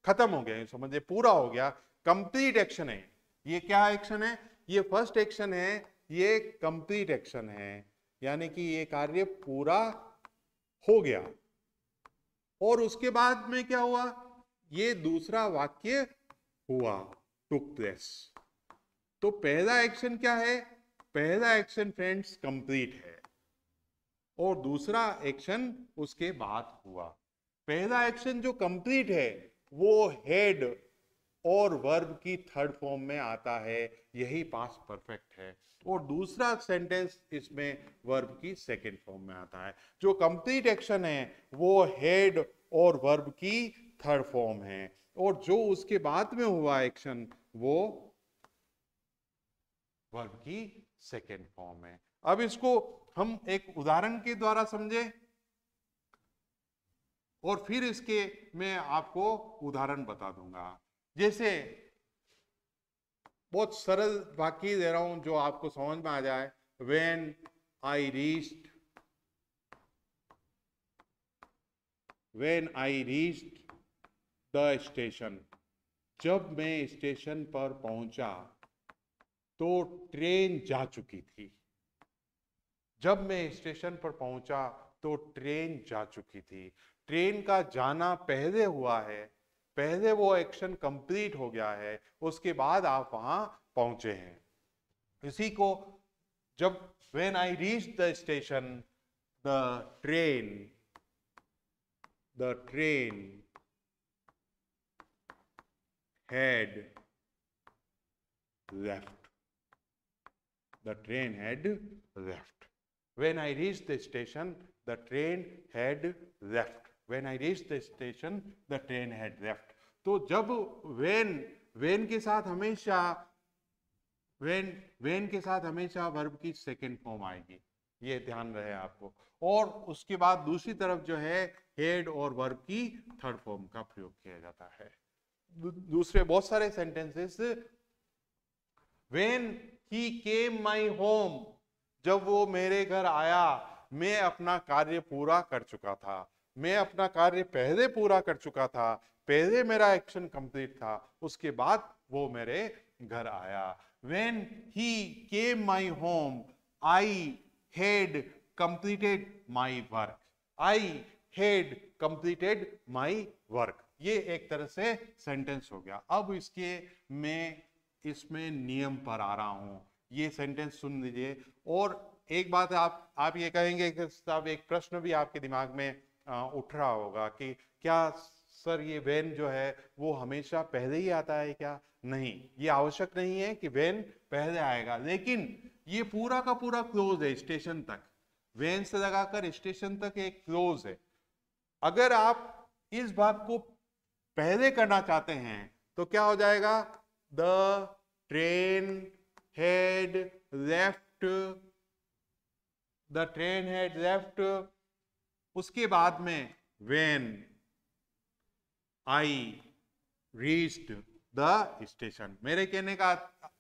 खत्म हो गया, समझिए पूरा हो गया, कंप्लीट एक्शन है। ये क्या एक्शन है? ये फर्स्ट एक्शन है, ये कंप्लीट एक्शन है, यानी कि ये कार्य पूरा हो गया। और उसके बाद में क्या हुआ? ये दूसरा वाक्य हुआ, टुक प्लेस। तो पहला एक्शन क्या है? पहला एक्शन फ्रेंड्स कंप्लीट है, और दूसरा एक्शन उसके बाद हुआ। पहला एक्शन जो कंप्लीट है वो हेड और वर्ब की थर्ड फॉर्म में आता है, यही पास्ट परफेक्ट है। और दूसरा सेंटेंस इसमें वर्ब की सेकेंड फॉर्म में आता है। जो कंप्लीट एक्शन है वो हेड और वर्ब की थर्ड फॉर्म है, और जो उसके बाद में हुआ एक्शन वो वर्ब की सेकेंड फॉर्म है। अब इसको हम एक उदाहरण के द्वारा समझे, और फिर इसके मैं आपको उदाहरण बता दूंगा। जैसे बहुत सरल वाक्य दे रहा हूं जो आपको समझ में आ जाए। When I reached the station, जब मैं स्टेशन पर पहुंचा तो ट्रेन जा चुकी थी। जब मैं स्टेशन पर पहुंचा तो ट्रेन जा चुकी थी। ट्रेन का जाना पहले हुआ है, पहले वो एक्शन कंप्लीट हो गया है, उसके बाद आप वहां पहुंचे हैं। इसी को जब when I reached the station, the train had left. The train had left. When I reached the station, the train had left. When I reached the station, the train had left. तो जब when के साथ हमेशा when के साथ हमेशा verb की second form आएगी, ये ध्यान रहे आपको। और उसके बाद दूसरी तरफ जो है हेड और वर्ब की थर्ड फॉर्म का प्रयोग किया जाता है। दूसरे बहुत सारे sentences, when he came my home, जब वो मेरे घर आया, मैं अपना कार्य पूरा कर चुका था, मैं अपना कार्य पहले पूरा कर चुका था, पहले मेरा एक्शन कंप्लीट था, उसके बाद वो मेरे घर आया। When he came my home, I had completed my work. I had completed my work. ये एक तरह से सेंटेंस हो गया। अब इसके मैं इसमें नियम पर आ रहा हूं, ये सेंटेंस सुन लीजिए। और एक बात आप ये कहेंगे कि साहब एक प्रश्न भी आपके दिमाग में उठ रहा होगा कि क्या सर ये वेन जो है वो हमेशा पहले ही आता है क्या? नहीं, ये आवश्यक नहीं है कि वेन पहले आएगा, लेकिन ये पूरा का पूरा क्लोज है स्टेशन तक, वेन से लगाकर स्टेशन तक एक क्लोज है। अगर आप इस भाग को पहले करना चाहते हैं तो क्या हो जाएगा? The train had left, the train had left, उसके बाद में when I reached the station. मेरे कहने का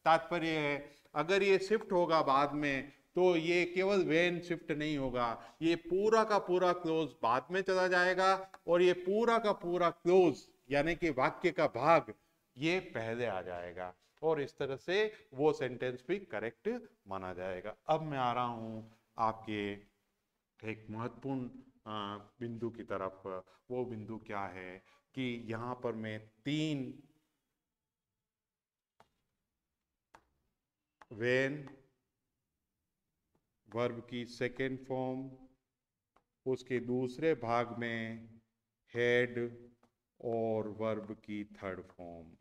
तात्पर्य है अगर ये शिफ्ट होगा बाद में तो ये केवल वेन शिफ्ट नहीं होगा, ये पूरा का पूरा क्लोज बाद में चला जाएगा, और ये पूरा का पूरा क्लोज यानी कि वाक्य का भाग ये पहले आ जाएगा, और इस तरह से वो सेंटेंस भी करेक्ट माना जाएगा। अब मैं आ रहा हूं आपके एक महत्वपूर्ण बिंदु की तरफ। वो बिंदु क्या है कि यहां पर मैं 3 वेन वर्ब की सेकेंड फॉर्म, उसके दूसरे भाग में हेड और वर्ब की थर्ड फॉर्म।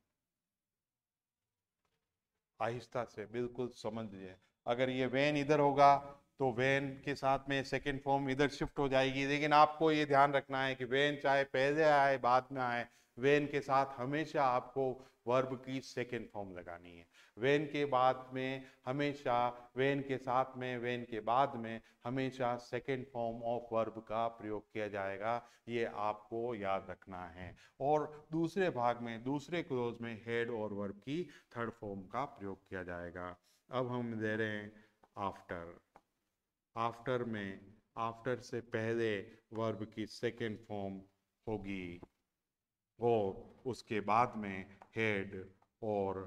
आहिस्ता से बिल्कुल समझिए। अगर ये वेन इधर होगा तो वेन के साथ में सेकेंड फॉर्म इधर शिफ्ट हो जाएगी, लेकिन आपको ये ध्यान रखना है कि वेन चाहे पहले आए बाद में आए, वेन के साथ हमेशा आपको वर्ब की सेकेंड फॉर्म लगानी है। वेन के बाद में हमेशा, वेन के साथ में, वेन के बाद में हमेशा सेकेंड फॉर्म ऑफ वर्ब का प्रयोग किया जाएगा, ये आपको याद रखना है। और दूसरे भाग में, दूसरे क्लोज में हेड और वर्ब की थर्ड फॉर्म का प्रयोग किया जाएगा। अब हम दे रहे हैं आफ्टर। आफ्टर में, आफ्टर से पहले वर्ब की सेकेंड फॉर्म होगी और उसके बाद में हेड और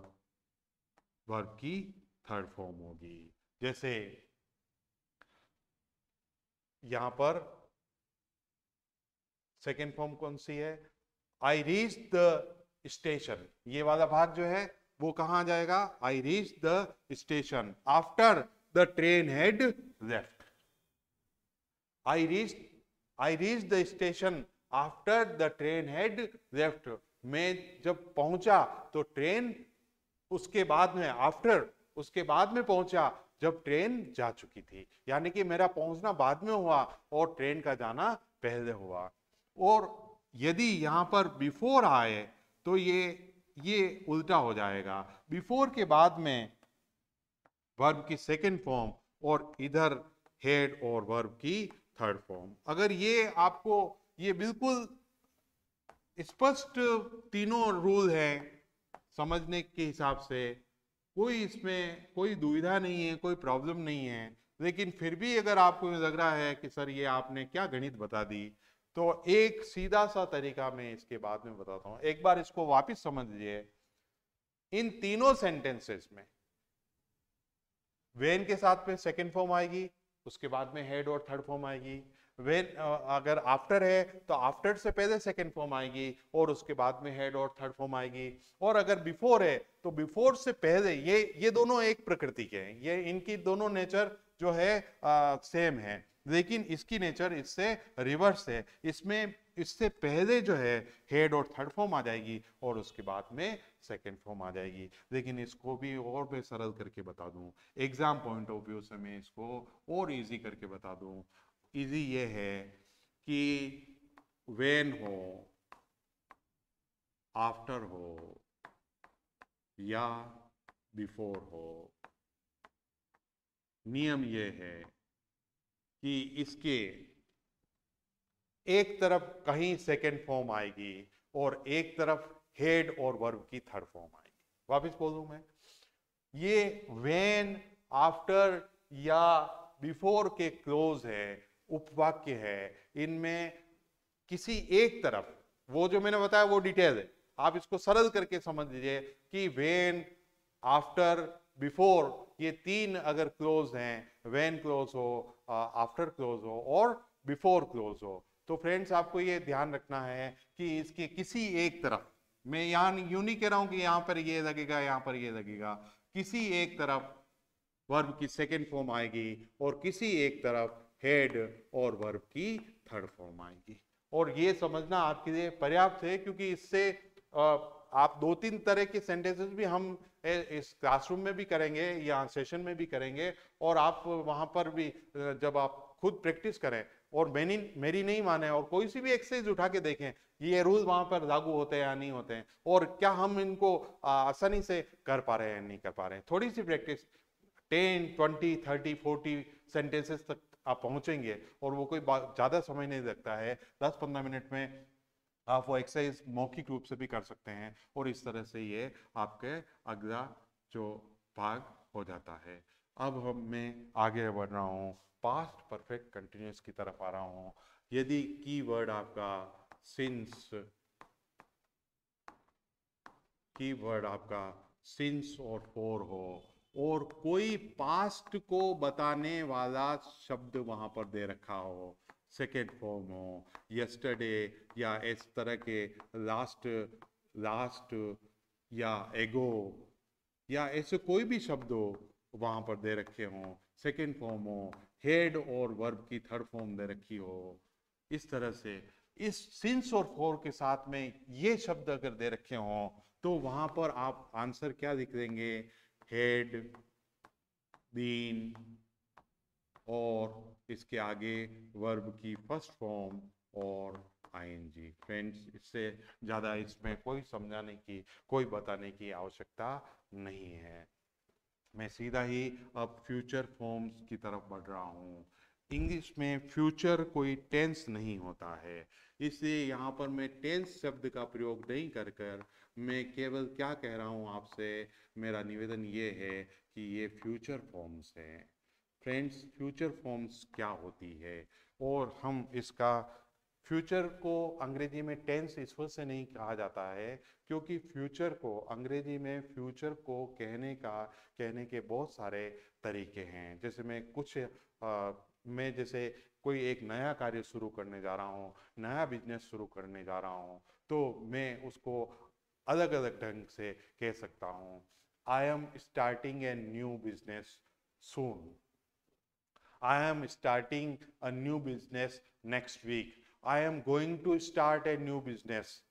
वर्ब की थर्ड फॉर्म होगी। जैसे यहां पर सेकेंड फॉर्म कौन सी है? आई रीच द स्टेशन, ये वाला भाग जो है वो कहां जाएगा? I reach the station after the train had left. I reach the station after the train had left. मैं जब पहुंचा तो ट्रेन उसके बाद में, आफ्टर उसके बाद में पहुंचा जब ट्रेन जा चुकी थी, यानी कि मेरा पहुंचना बाद में हुआ और ट्रेन का जाना पहले हुआ। और यदि यहां पर बिफोर आए तो ये उल्टा हो जाएगा। बिफोर के बाद में वर्ब की सेकेंड फॉर्म और इधर हेड और वर्ब की थर्ड फॉर्म। अगर ये आपको, ये बिल्कुल स्पष्ट तीनों रूल हैं समझने के हिसाब से, कोई इसमें कोई दुविधा नहीं है, कोई प्रॉब्लम नहीं है। लेकिन फिर भी अगर आपको लग रहा है कि सर ये आपने क्या गणित बता दी, तो एक सीधा सा तरीका मैं इसके बाद में बताता हूं। एक बार इसको वापस समझ लीजिए। इन तीनों सेंटेंसेस में वेन के साथ में सेकेंड फॉर्म आएगी, उसके बाद में हेड और थर्ड फॉर्म आएगी। वेन अगर आफ्टर है तो आफ्टर से पहले सेकेंड फॉर्म आएगी और उसके बाद में हेड और थर्ड फॉर्म आएगी। और अगर बिफोर है तो बिफोर से पहले, ये दोनों एक प्रकृति के हैं, ये इनकी दोनों नेचर जो है सेम है, लेकिन इसकी नेचर इससे रिवर्स है। इसमें इससे पहले जो है हेड और थर्ड फॉर्म आ जाएगी और उसके बाद में सेकेंड फॉर्म आ जाएगी। लेकिन इसको भी और मैं सरल करके बता दूं, एग्जाम पॉइंट ऑफ व्यू से मैं इसको और इजी करके बता दूं। इजी ये है कि वेन हो, आफ्टर हो या बिफोर हो, नियम ये है कि इसके एक तरफ कहीं सेकेंड फॉर्म आएगी और एक तरफ हेड और वर्ब की थर्ड फॉर्म आएगी। वापस बोलूं मैं, ये वेन, आफ्टर या बिफोर के क्लोज है, उपवाक्य है, इनमें किसी एक तरफ, वो जो मैंने बताया वो डिटेल है, आप इसको सरल करके समझ लीजिए कि वेन, आफ्टर, बिफोर, ये तीन अगर क्लोज हैं, वेन क्लोज हो, आफ्टर क्लोज हो और बिफोर क्लोज हो, तो फ्रेंड्स आपको ये ध्यान रखना है कि इसके किसी एक तरफ, मैं यहां यूं नहीं कह रहा हूं कि यहां पर ये लगेगा यहां पर ये लगेगा, किसी एक तरफ वर्ब की सेकेंड फॉर्म आएगी और किसी एक तरफ हेड और वर्ब की थर्ड फॉर्म आएगी। और ये समझना आपके लिए पर्याप्त है, क्योंकि इससे आप दो तीन तरह के सेंटेंसेस भी हम इस क्लासरूम में भी करेंगे या सेशन में भी करेंगे, और आप वहां पर भी जब आप खुद प्रैक्टिस करें और मेरी नहीं माने और कोई सी भी एक्सरसाइज उठा के देखें ये रूल वहां पर लागू होते हैं या नहीं होते हैं, और क्या हम इनको आसानी से कर पा रहे हैं नहीं कर पा रहे हैं। थोड़ी सी प्रैक्टिस, 10, 20, 30, 40 सेंटेंसेस तक आप पहुंचेंगे और वो कोई ज्यादा समय नहीं लगता है। 10-15 मिनट में आप वो एक्सरसाइज मौखिक रूप से भी कर सकते हैं और इस तरह से ये आपके अगला जो भाग हो जाता है। अब मैं आगे बढ़ रहा हूँ, पास्ट परफेक्ट कंटिन्यूस की तरफ आ रहा हूँ। यदि कीवर्ड आपका सिंस, कीवर्ड आपका सिंस और फॉर हो और कोई पास्ट को बताने वाला शब्द वहां पर दे रखा हो, सेकेंड फॉर्म हो, यस्टरडे या इस तरह के लास्ट, लास्ट या एगो या ऐसे कोई भी शब्द हो वहां पर दे रखे हों, सेकेंड फॉर्म हो, हेड और वर्ब की थर्ड फॉर्म दे रखी हो, इस तरह से इस सिंस और फॉर के साथ में ये शब्द अगर दे रखे हों तो वहां पर आप आंसर क्या लिख देंगे, हेड, बीन, और इसके आगे वर्ब की फर्स्ट फॉर्म और आईएनजी। फ्रेंड्स, इससे ज़्यादा इसमें कोई समझाने की, कोई बताने की आवश्यकता नहीं है। मैं सीधा ही अब फ्यूचर फॉर्म्स की तरफ बढ़ रहा हूँ। इंग्लिश में फ्यूचर कोई टेंस नहीं होता है, इसलिए यहाँ पर मैं टेंस शब्द का प्रयोग नहीं कर कर मैं केवल क्या कह रहा हूँ आपसे, मेरा निवेदन ये है कि ये फ्यूचर फॉर्म्स हैं। फ्रेंड्स, फ्यूचर फॉर्म्स क्या होती है, और हम इसका फ्यूचर को अंग्रेजी में टेंस इस वजह से नहीं कहा जाता है क्योंकि फ्यूचर को अंग्रेजी में फ्यूचर को कहने के बहुत सारे तरीके हैं। जैसे मैं जैसे कोई एक नया कार्य शुरू करने जा रहा हूँ, नया बिजनेस शुरू करने जा रहा हूँ, तो मैं उसको अलग अलग ढंग से कह सकता हूँ। I am starting a new business soon, I am starting a new business next week. I am going to start a new business.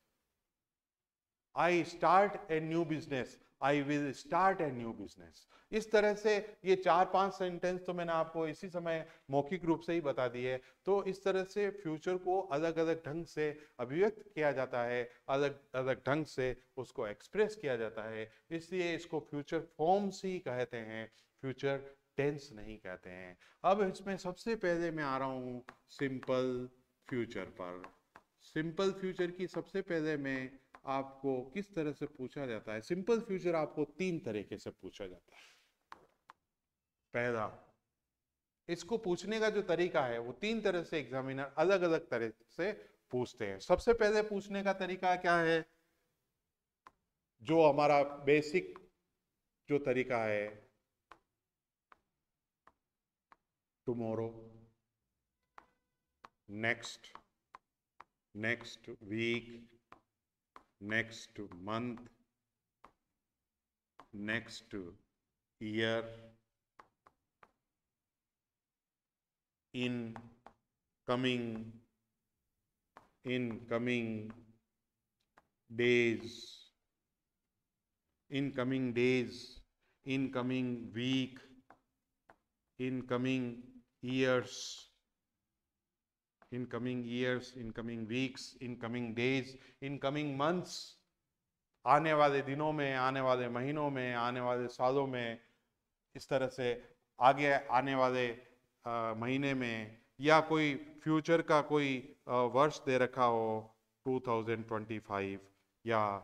I start a new business. I will start a new business. इस तरह से ये 4-5 sentence तो मैंने आपको इसी समय मौखिक रूप से ही बता दिए। तो इस तरह से फ्यूचर को अलग अलग ढंग से अभिव्यक्त किया जाता है, अलग अलग ढंग से उसको एक्सप्रेस किया जाता है, इसलिए इसको फ्यूचर फॉर्म्स ही कहते हैं, फ्यूचर टेंस नहीं कहते हैं। अब इसमें सबसे पहले मैं आ रहा हूँ सिंपल फ्यूचर पर। सिंपल फ्यूचर की सबसे पहले मैं आपको किस तरह से पूछा जाता है, सिंपल फ्यूचर आपको 3 तरीके से पूछा जाता है। पहला, इसको पूछने का जो तरीका है वो 3 तरह से एग्जामिनर अलग अलग तरह से पूछते हैं। सबसे पहले पूछने का तरीका क्या है, जो हमारा बेसिक जो तरीका है, tomorrow, next, next week, next month, next year, in coming days, in coming days, in coming week, in coming years, in coming years, in coming weeks, in coming days, in coming months, आने वाले दिनों में, आने वाले महीनों में, आने वाले सालों में, इस तरह से आगे आने वाले महीने में, या कोई फ्यूचर का कोई वर्ष दे रखा हो 2025, या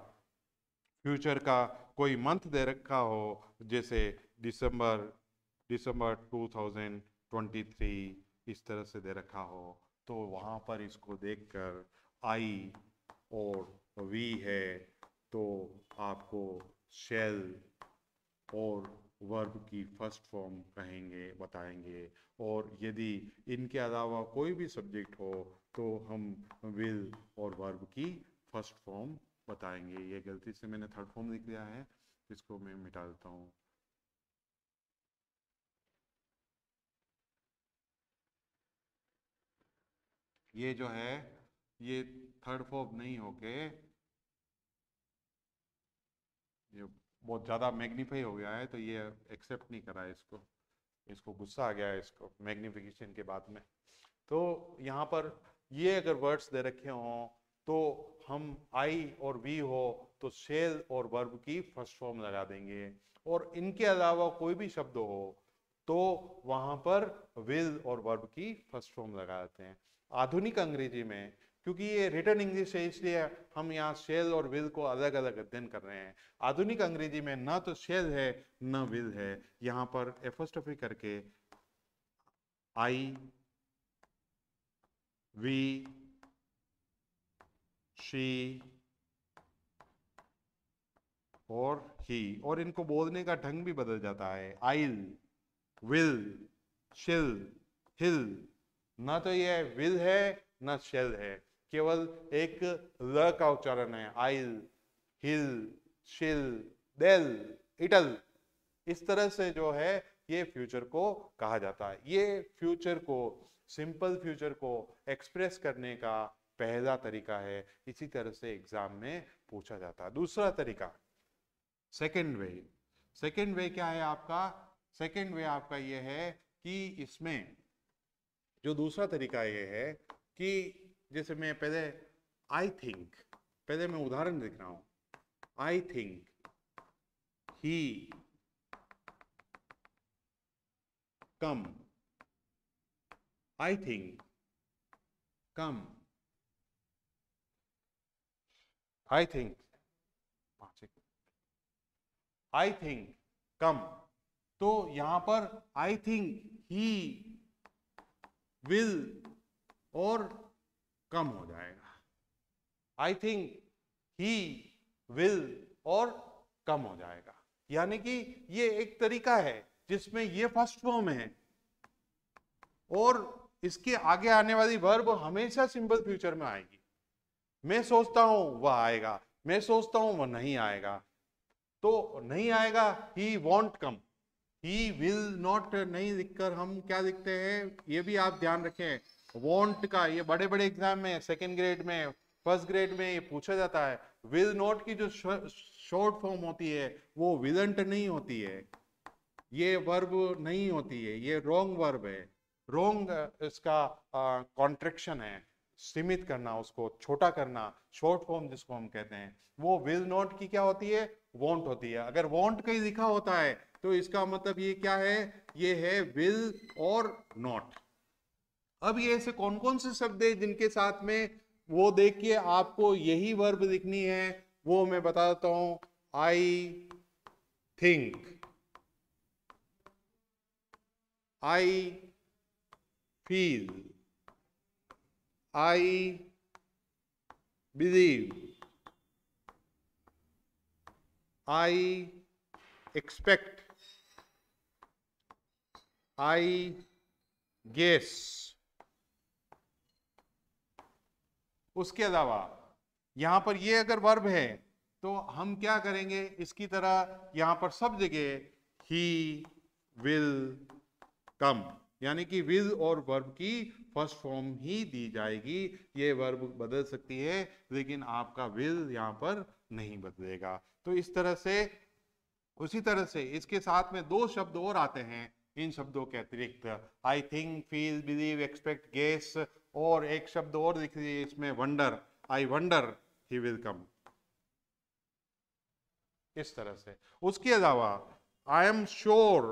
फ्यूचर का कोई मंथ दे रखा हो जैसे दिसंबर 2023, इस तरह से दे रखा हो, तो वहाँ पर इसको देखकर आई और वी है तो आपको शेल और वर्ब की फर्स्ट फॉर्म कहेंगे, बताएंगे। और यदि इनके अलावा कोई भी सब्जेक्ट हो तो हम विल और वर्ब की फर्स्ट फॉर्म बताएंगे। ये गलती से मैंने थर्ड फॉर्म लिख दिया है, इसको मैं मिटा देता हूँ। ये जो है ये थर्ड फॉर्म नहीं होके ये बहुत ज़्यादा मैग्नीफाई हो गया है, तो ये एक्सेप्ट नहीं करा है इसको गुस्सा आ गया है इसको मैग्निफिकेशन के बाद में। तो यहाँ पर ये अगर वर्ड्स दे रखे हों तो हम आई और वी हो तो शेल और वर्ब की फर्स्ट फॉर्म लगा देंगे, और इनके अलावा कोई भी शब्द हो तो वहां पर विल और वर्ब की फर्स्ट फॉर्म लगा देते हैं। आधुनिक अंग्रेजी में, क्योंकि ये रिटन इंग्लिश है इसलिए हम यहाँ शेल और विल को अलग अलग अध्ययन कर रहे हैं। आधुनिक अंग्रेजी में ना तो शेल है ना विल है, यहाँ पर एपोस्ट्रोफी करके आई, वी, शी और ही, और इनको बोलने का ढंग भी बदल जाता है। आइल, विल, शिल, हिल, ना तो ये विल है ना शेल है, केवल एक ल का उच्चारण है। आइल, हिल, शिल, डेल, इटल, इस तरह से जो है ये फ्यूचर को कहा जाता है। ये फ्यूचर को, सिंपल फ्यूचर को एक्सप्रेस करने का पहला तरीका है, इसी तरह से एग्जाम में पूछा जाता है। दूसरा तरीका सेकेंड वे। सेकेंड वे क्या है आपका? सेकेंड वे आपका ये है कि इसमें जो दूसरा तरीका ये है कि जैसे मैं पहले आई थिंक, पहले मैं उदाहरण लिख रहा हूं, I think he come, I think come, I think, I think come. तो यहां पर आई थिंक ही विल और कम हो जाएगा। आई थिंक ही विल और कम हो जाएगा। यानी कि ये एक तरीका है जिसमें ये फर्स्ट फॉर्म है और इसके आगे आने वाली वर्ब हमेशा सिंपल फ्यूचर में आएगी। मैं सोचता हूं वह आएगा, मैं सोचता हूं वह नहीं आएगा, तो नहीं आएगा he won't come, he will not नहीं लिखकर हम क्या लिखते हैं, ये भी आप ध्यान रखें। वॉन्ट का ये बड़े बड़े एग्जाम में, सेकेंड ग्रेड में, फर्स्ट ग्रेड में ये पूछा जाता है। विल नॉट की जो शॉर्ट फॉर्म होती है वो विलंट नहीं होती है, ये वर्ब नहीं होती है, ये रॉन्ग वर्ब है, रॉन्ग इसका कॉन्ट्रैक्शन है, सीमित करना, उसको छोटा करना, शॉर्ट फॉर्म जिसको हम कहते हैं। वो विल नॉट की क्या होती है? वॉन्ट होती है। अगर वॉन्ट कहीं लिखा होता है तो इसका मतलब ये क्या है? ये है विल और नॉट। अब ये ऐसे कौन कौन से शब्द है जिनके साथ में वो देखिए आपको यही वर्ब लिखनी है, वो मैं बता देता हूं। I think, I feel, I believe, I expect, I guess. उसके अलावा यहां पर ये अगर वर्ब है तो हम क्या करेंगे, इसकी तरह यहां पर सब जगह ही विल कम, यानी कि विल और वर्ब की फर्स्ट फॉर्म ही दी जाएगी। ये वर्ब बदल सकती है लेकिन आपका विल यहां पर नहीं बदलेगा। तो इस तरह से, उसी तरह से इसके साथ में दो शब्द और आते हैं इन शब्दों के अतिरिक्त, I think, feel, believe, expect, guess, और एक शब्द और लिख लीजिए इसमें, wonder, I wonder he will come, इस तरह से। उसके अलावा I am sure,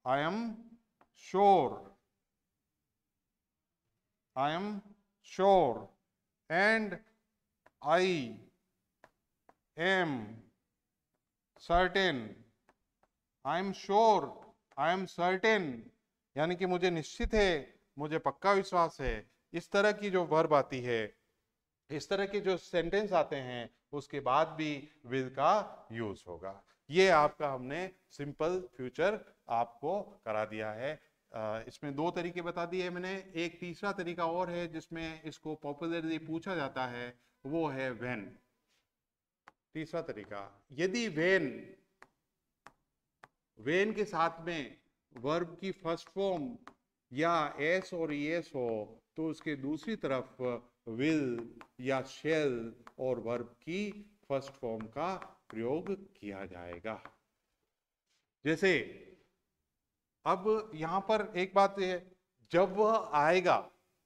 I am sure, I am sure, and I am certain, I am sure, I am certain, यानी कि मुझे निश्चित है, मुझे पक्का विश्वास है। इस तरह की जो वर्ब आती है, इस तरह के जो सेंटेंस आते हैं, उसके बाद भी विल का यूज होगा। ये आपका हमने सिंपल फ्यूचर आपको करा दिया है। इसमें दो तरीके बता दिए मैंने। एक तीसरा तरीका और है जिसमें इसको पॉपुलरली पूछा जाता है, वो है व्हेन। तीसरा तरीका, यदि व्हेन के साथ में वर्ब की फर्स्ट फॉर्म या एस और ईएस हो तो उसके दूसरी तरफ विल या शेल और वर्ब की फर्स्ट फॉर्म का प्रयोग किया जाएगा। जैसे अब यहां पर एक बात है, जब वह आएगा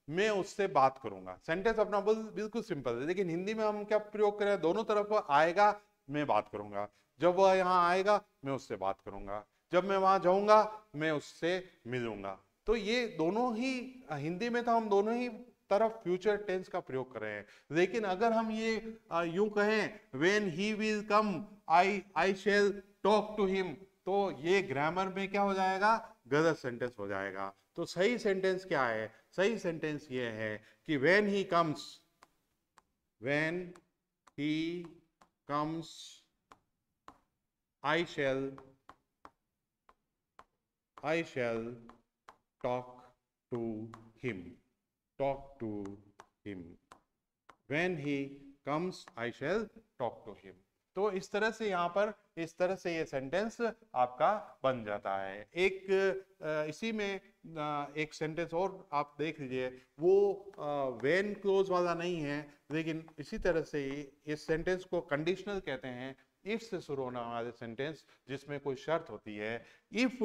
मैं उससे बात करूंगा। सेंटेंस अपना बिल्कुल सिंपल है, लेकिन हिंदी में हम क्या प्रयोग करें, दोनों तरफ आएगा मैं बात करूंगा। जब वह यहां आएगा मैं उससे बात करूंगा, जब मैं वहां जाऊंगा मैं उससे मिलूंगा। तो ये दोनों ही, हिंदी में तो हम दोनों ही तरफ फ्यूचर टेंस का प्रयोग कर रहे हैं। लेकिन अगर हम ये यूं कहें, when he will come I shall talk to him, तो ये ग्रामर में क्या हो जाएगा, गलत सेंटेंस हो जाएगा। तो सही सेंटेंस क्या है? सही सेंटेंस ये है कि when he comes I shall talk to him. Talk to him. When he comes, I shall talk to him. तो इस तरह से यहाँ पर इस तरह से ये सेंटेंस आपका बन जाता है। एक इसी में एक सेंटेंस और आप देख लीजिए, वो व्हेन क्लोज वाला नहीं है, लेकिन इसी तरह से इस सेंटेंस को कंडीशनल कहते हैं, इफ से शुरू होने वाले सेंटेंस जिसमें कोई शर्त होती है। If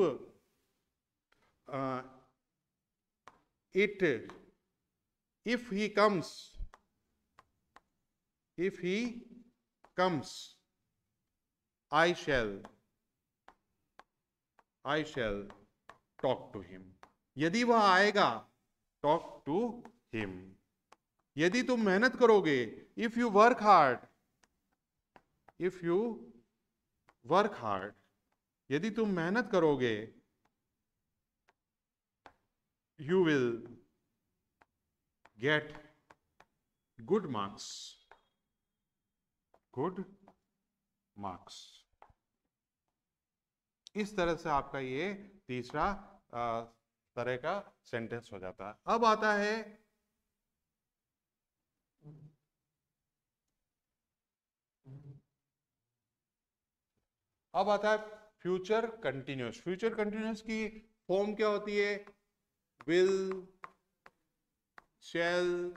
if he comes I shall talk to him। यदि वह आएगा, talk to him। यदि तुम मेहनत करोगे, if you work hard, यदि तुम मेहनत करोगे, you will get good marks। इस तरह से आपका ये तीसरा तरह का सेंटेंस हो जाता है। अब आता है फ्यूचर कंटिन्यूस। फ्यूचर कंटिन्यूस की फॉर्म क्या होती है? विल, शैल,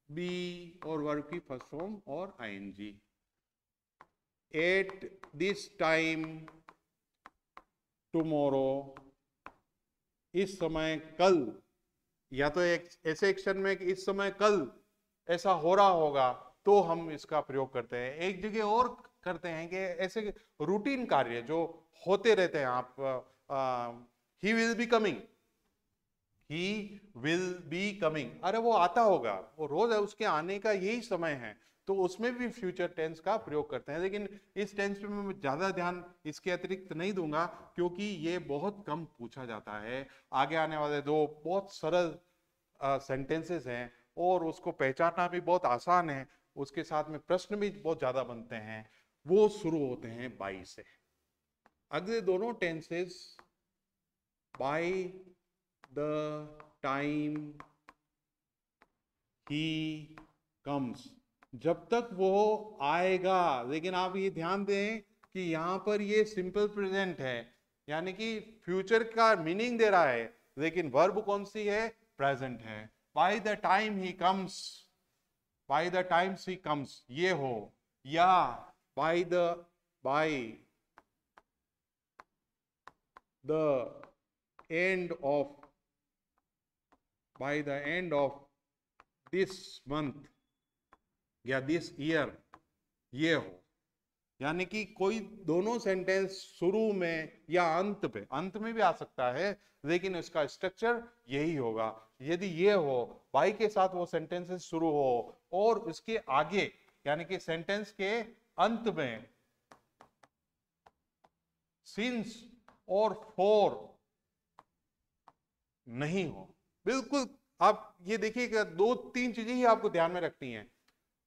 बी और वर्ब की फर्स्ट फॉर्म और ING. At this time tomorrow, इस समय कल, या तो एक ऐसे एक्शन में कि इस समय कल ऐसा हो रहा होगा तो हम इसका प्रयोग करते हैं। एक जगह और करते हैं कि ऐसे रूटीन कार्य जो होते रहते हैं, आप ही विल बी कमिंग, अरे वो आता होगा, वो रोज है, उसके आने का यही समय है, तो उसमें भी फ्यूचर टेंस का प्रयोग करते हैं। लेकिन इस टेंस पे मैं ज्यादा ध्यान इसके अतिरिक्त नहीं दूंगा, क्योंकि ये बहुत कम पूछा जाता है। आगे आने वाले दो बहुत सरल सेंटेंसेस हैं और उसको पहचानना भी बहुत आसान है, उसके साथ में प्रश्न भी बहुत ज्यादा बनते हैं। वो शुरू होते हैं बाई से। अगले दोनों tenses, bye the time he comes, जब तक वो आएगा। लेकिन आप ये ध्यान दें कि यहां पर ये सिंपल प्रेजेंट है, यानी कि फ्यूचर का मीनिंग दे रहा है, लेकिन वर्ब कौन सी है? प्रेजेंट है। Bye the time he comes, by the times he comes ये हो, या by the end of, by the end of this month या दिस ईयर ये हो। यानी कि कोई दोनों सेंटेंस शुरू में या अंत में भी आ सकता है, लेकिन इसका स्ट्रक्चर यही होगा। यदि ये हो, बाई के साथ वो सेंटेंसेस शुरू हो और उसके आगे यानी कि सेंटेंस के अंत में सिंस और फॉर नहीं हो। बिल्कुल आप ये देखिएगा, दो तीन चीजें ही आपको ध्यान में रखनी है।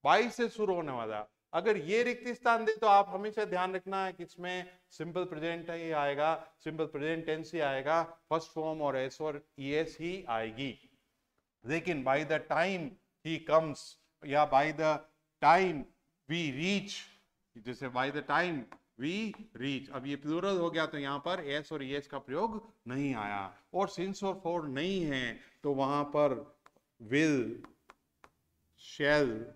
बाई से शुरू होने वाला, अगर ये रिक्त स्थान दे तो आप हमेशा ध्यान रखना है कि इसमें सिंपल प्रेजेंट ही आएगा, सिंपल प्रेजेंट टेंस ही आएगा, फर्स्ट फॉर्म और एस और ईएस ही आएगी। लेकिन by the time he comes या by the time we reach, जैसे by the time we reach, अब ये प्लूरल हो गया तो यहां पर एस और ईएस का प्रयोग नहीं आया, और सिंस और फॉर नहीं है तो वहां पर will, shall,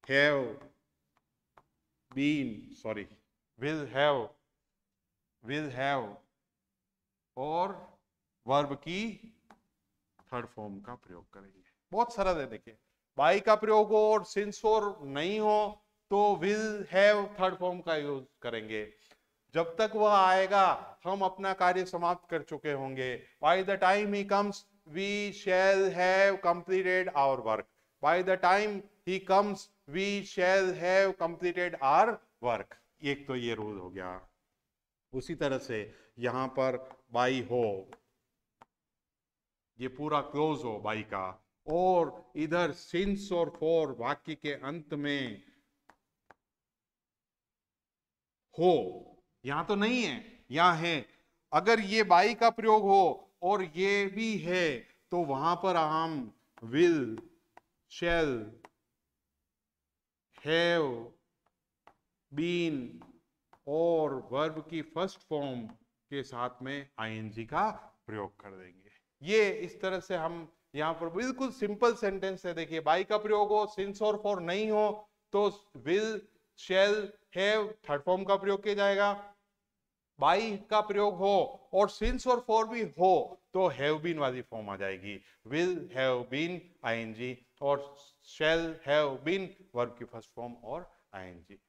have been, sorry, will have और वर्ब की थर्ड फॉर्म का प्रयोग करेंगे। बहुत सरल है। देखिए, बाई का प्रयोग हो और सिंस और नहीं हो तो विल हैव थर्ड फॉर्म का यूज करेंगे। जब तक वह आएगा हम अपना कार्य समाप्त कर चुके होंगे। By the time he comes we shall have completed our work, by the time he comes we shall have completed our work। एक तो ये रूल हो गया। उसी तरह से यहां पर बाई हो, ये पूरा क्लोज हो बाई का, और इधर सिंस और फॉर वाक्य के अंत में हो, यहां तो नहीं है, यहां है। अगर ये बाई का प्रयोग हो और ये भी है तो वहां पर हम विल, शैल हैव, बीन और वर्ब की फर्स्ट फॉर्म के साथ में आईएनजी का प्रयोग कर देंगे। ये इस तरह से हम यहाँ पर बिल्कुल सिंपल सेंटेंस है। देखिए, बाई का प्रयोग हो, सिंस और फॉर नहीं हो तो will, shall, have third form का प्रयोग किया जाएगा। बाई का प्रयोग हो और सिंस और फॉर भी हो तो हैव बीन वाली फॉर्म आ जाएगी, विल हैव बीन आईएनजी, और शैल हैव बीन वर्ब की फर्स्ट फॉर्म और आईएनजी।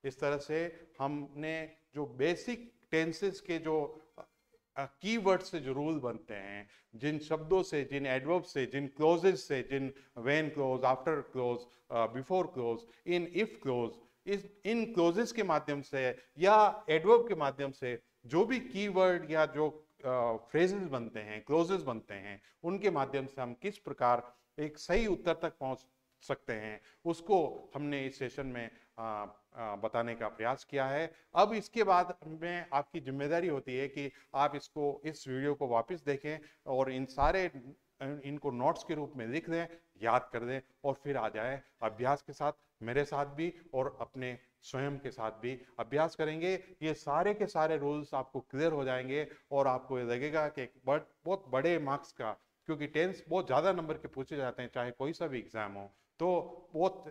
इस तरह से हमने जो बेसिक टेंसेस के जो कीवर्ड से जो रूल बनते हैं, जिन शब्दों से, जिन एडवर्ब से, जिन क्लोजेस से, जिन when clause, after clause, before clause, इन इफ क्लोज, इन क्लोजेस के माध्यम से या एडवर्ब के माध्यम से जो भी कीवर्ड या जो फ्रेजेस बनते हैं, क्लोजेस बनते हैं, उनके माध्यम से हम किस प्रकार एक सही उत्तर तक पहुंच सकते हैं, उसको हमने इस सेशन में बताने का प्रयास किया है। अब इसके बाद में आपकी जिम्मेदारी होती है कि आप इसको, इस वीडियो को वापस देखें और इन सारे इनको नोट्स के रूप में लिख दें, याद कर दें और फिर आ जाए अभ्यास के साथ। मेरे साथ भी और अपने स्वयं के साथ भी अभ्यास करेंगे। ये सारे के सारे रूल्स आपको क्लियर हो जाएंगे और आपको ये लगेगा कि बहुत बड़े मार्क्स का, क्योंकि टेंस बहुत ज़्यादा नंबर के पूछे जाते हैं चाहे कोई सा भी एग्जाम हो, तो बहुत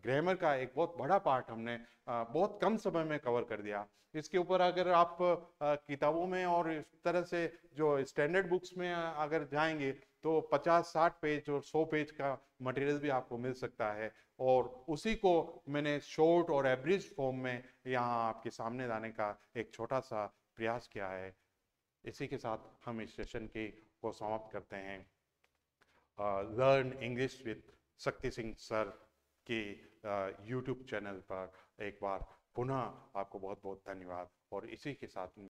ग्रामर का एक बहुत बड़ा पार्ट हमने बहुत कम समय में कवर कर दिया। इसके ऊपर अगर आप किताबों में और इस तरह से जो स्टैंडर्ड बुक्स में अगर जाएंगे तो 50-60 पेज और 100 पेज का मटेरियल भी आपको मिल सकता है, और उसी को मैंने शॉर्ट और एब्रिज फॉर्म में यहाँ आपके सामने लाने का एक छोटा सा प्रयास किया है। इसी के साथ हम इस सेशन को समाप्त करते हैं। Learn English with Shakti Singh sir के यूट्यूब चैनल पर एक बार पुनः आपको बहुत बहुत धन्यवाद, और इसी के साथ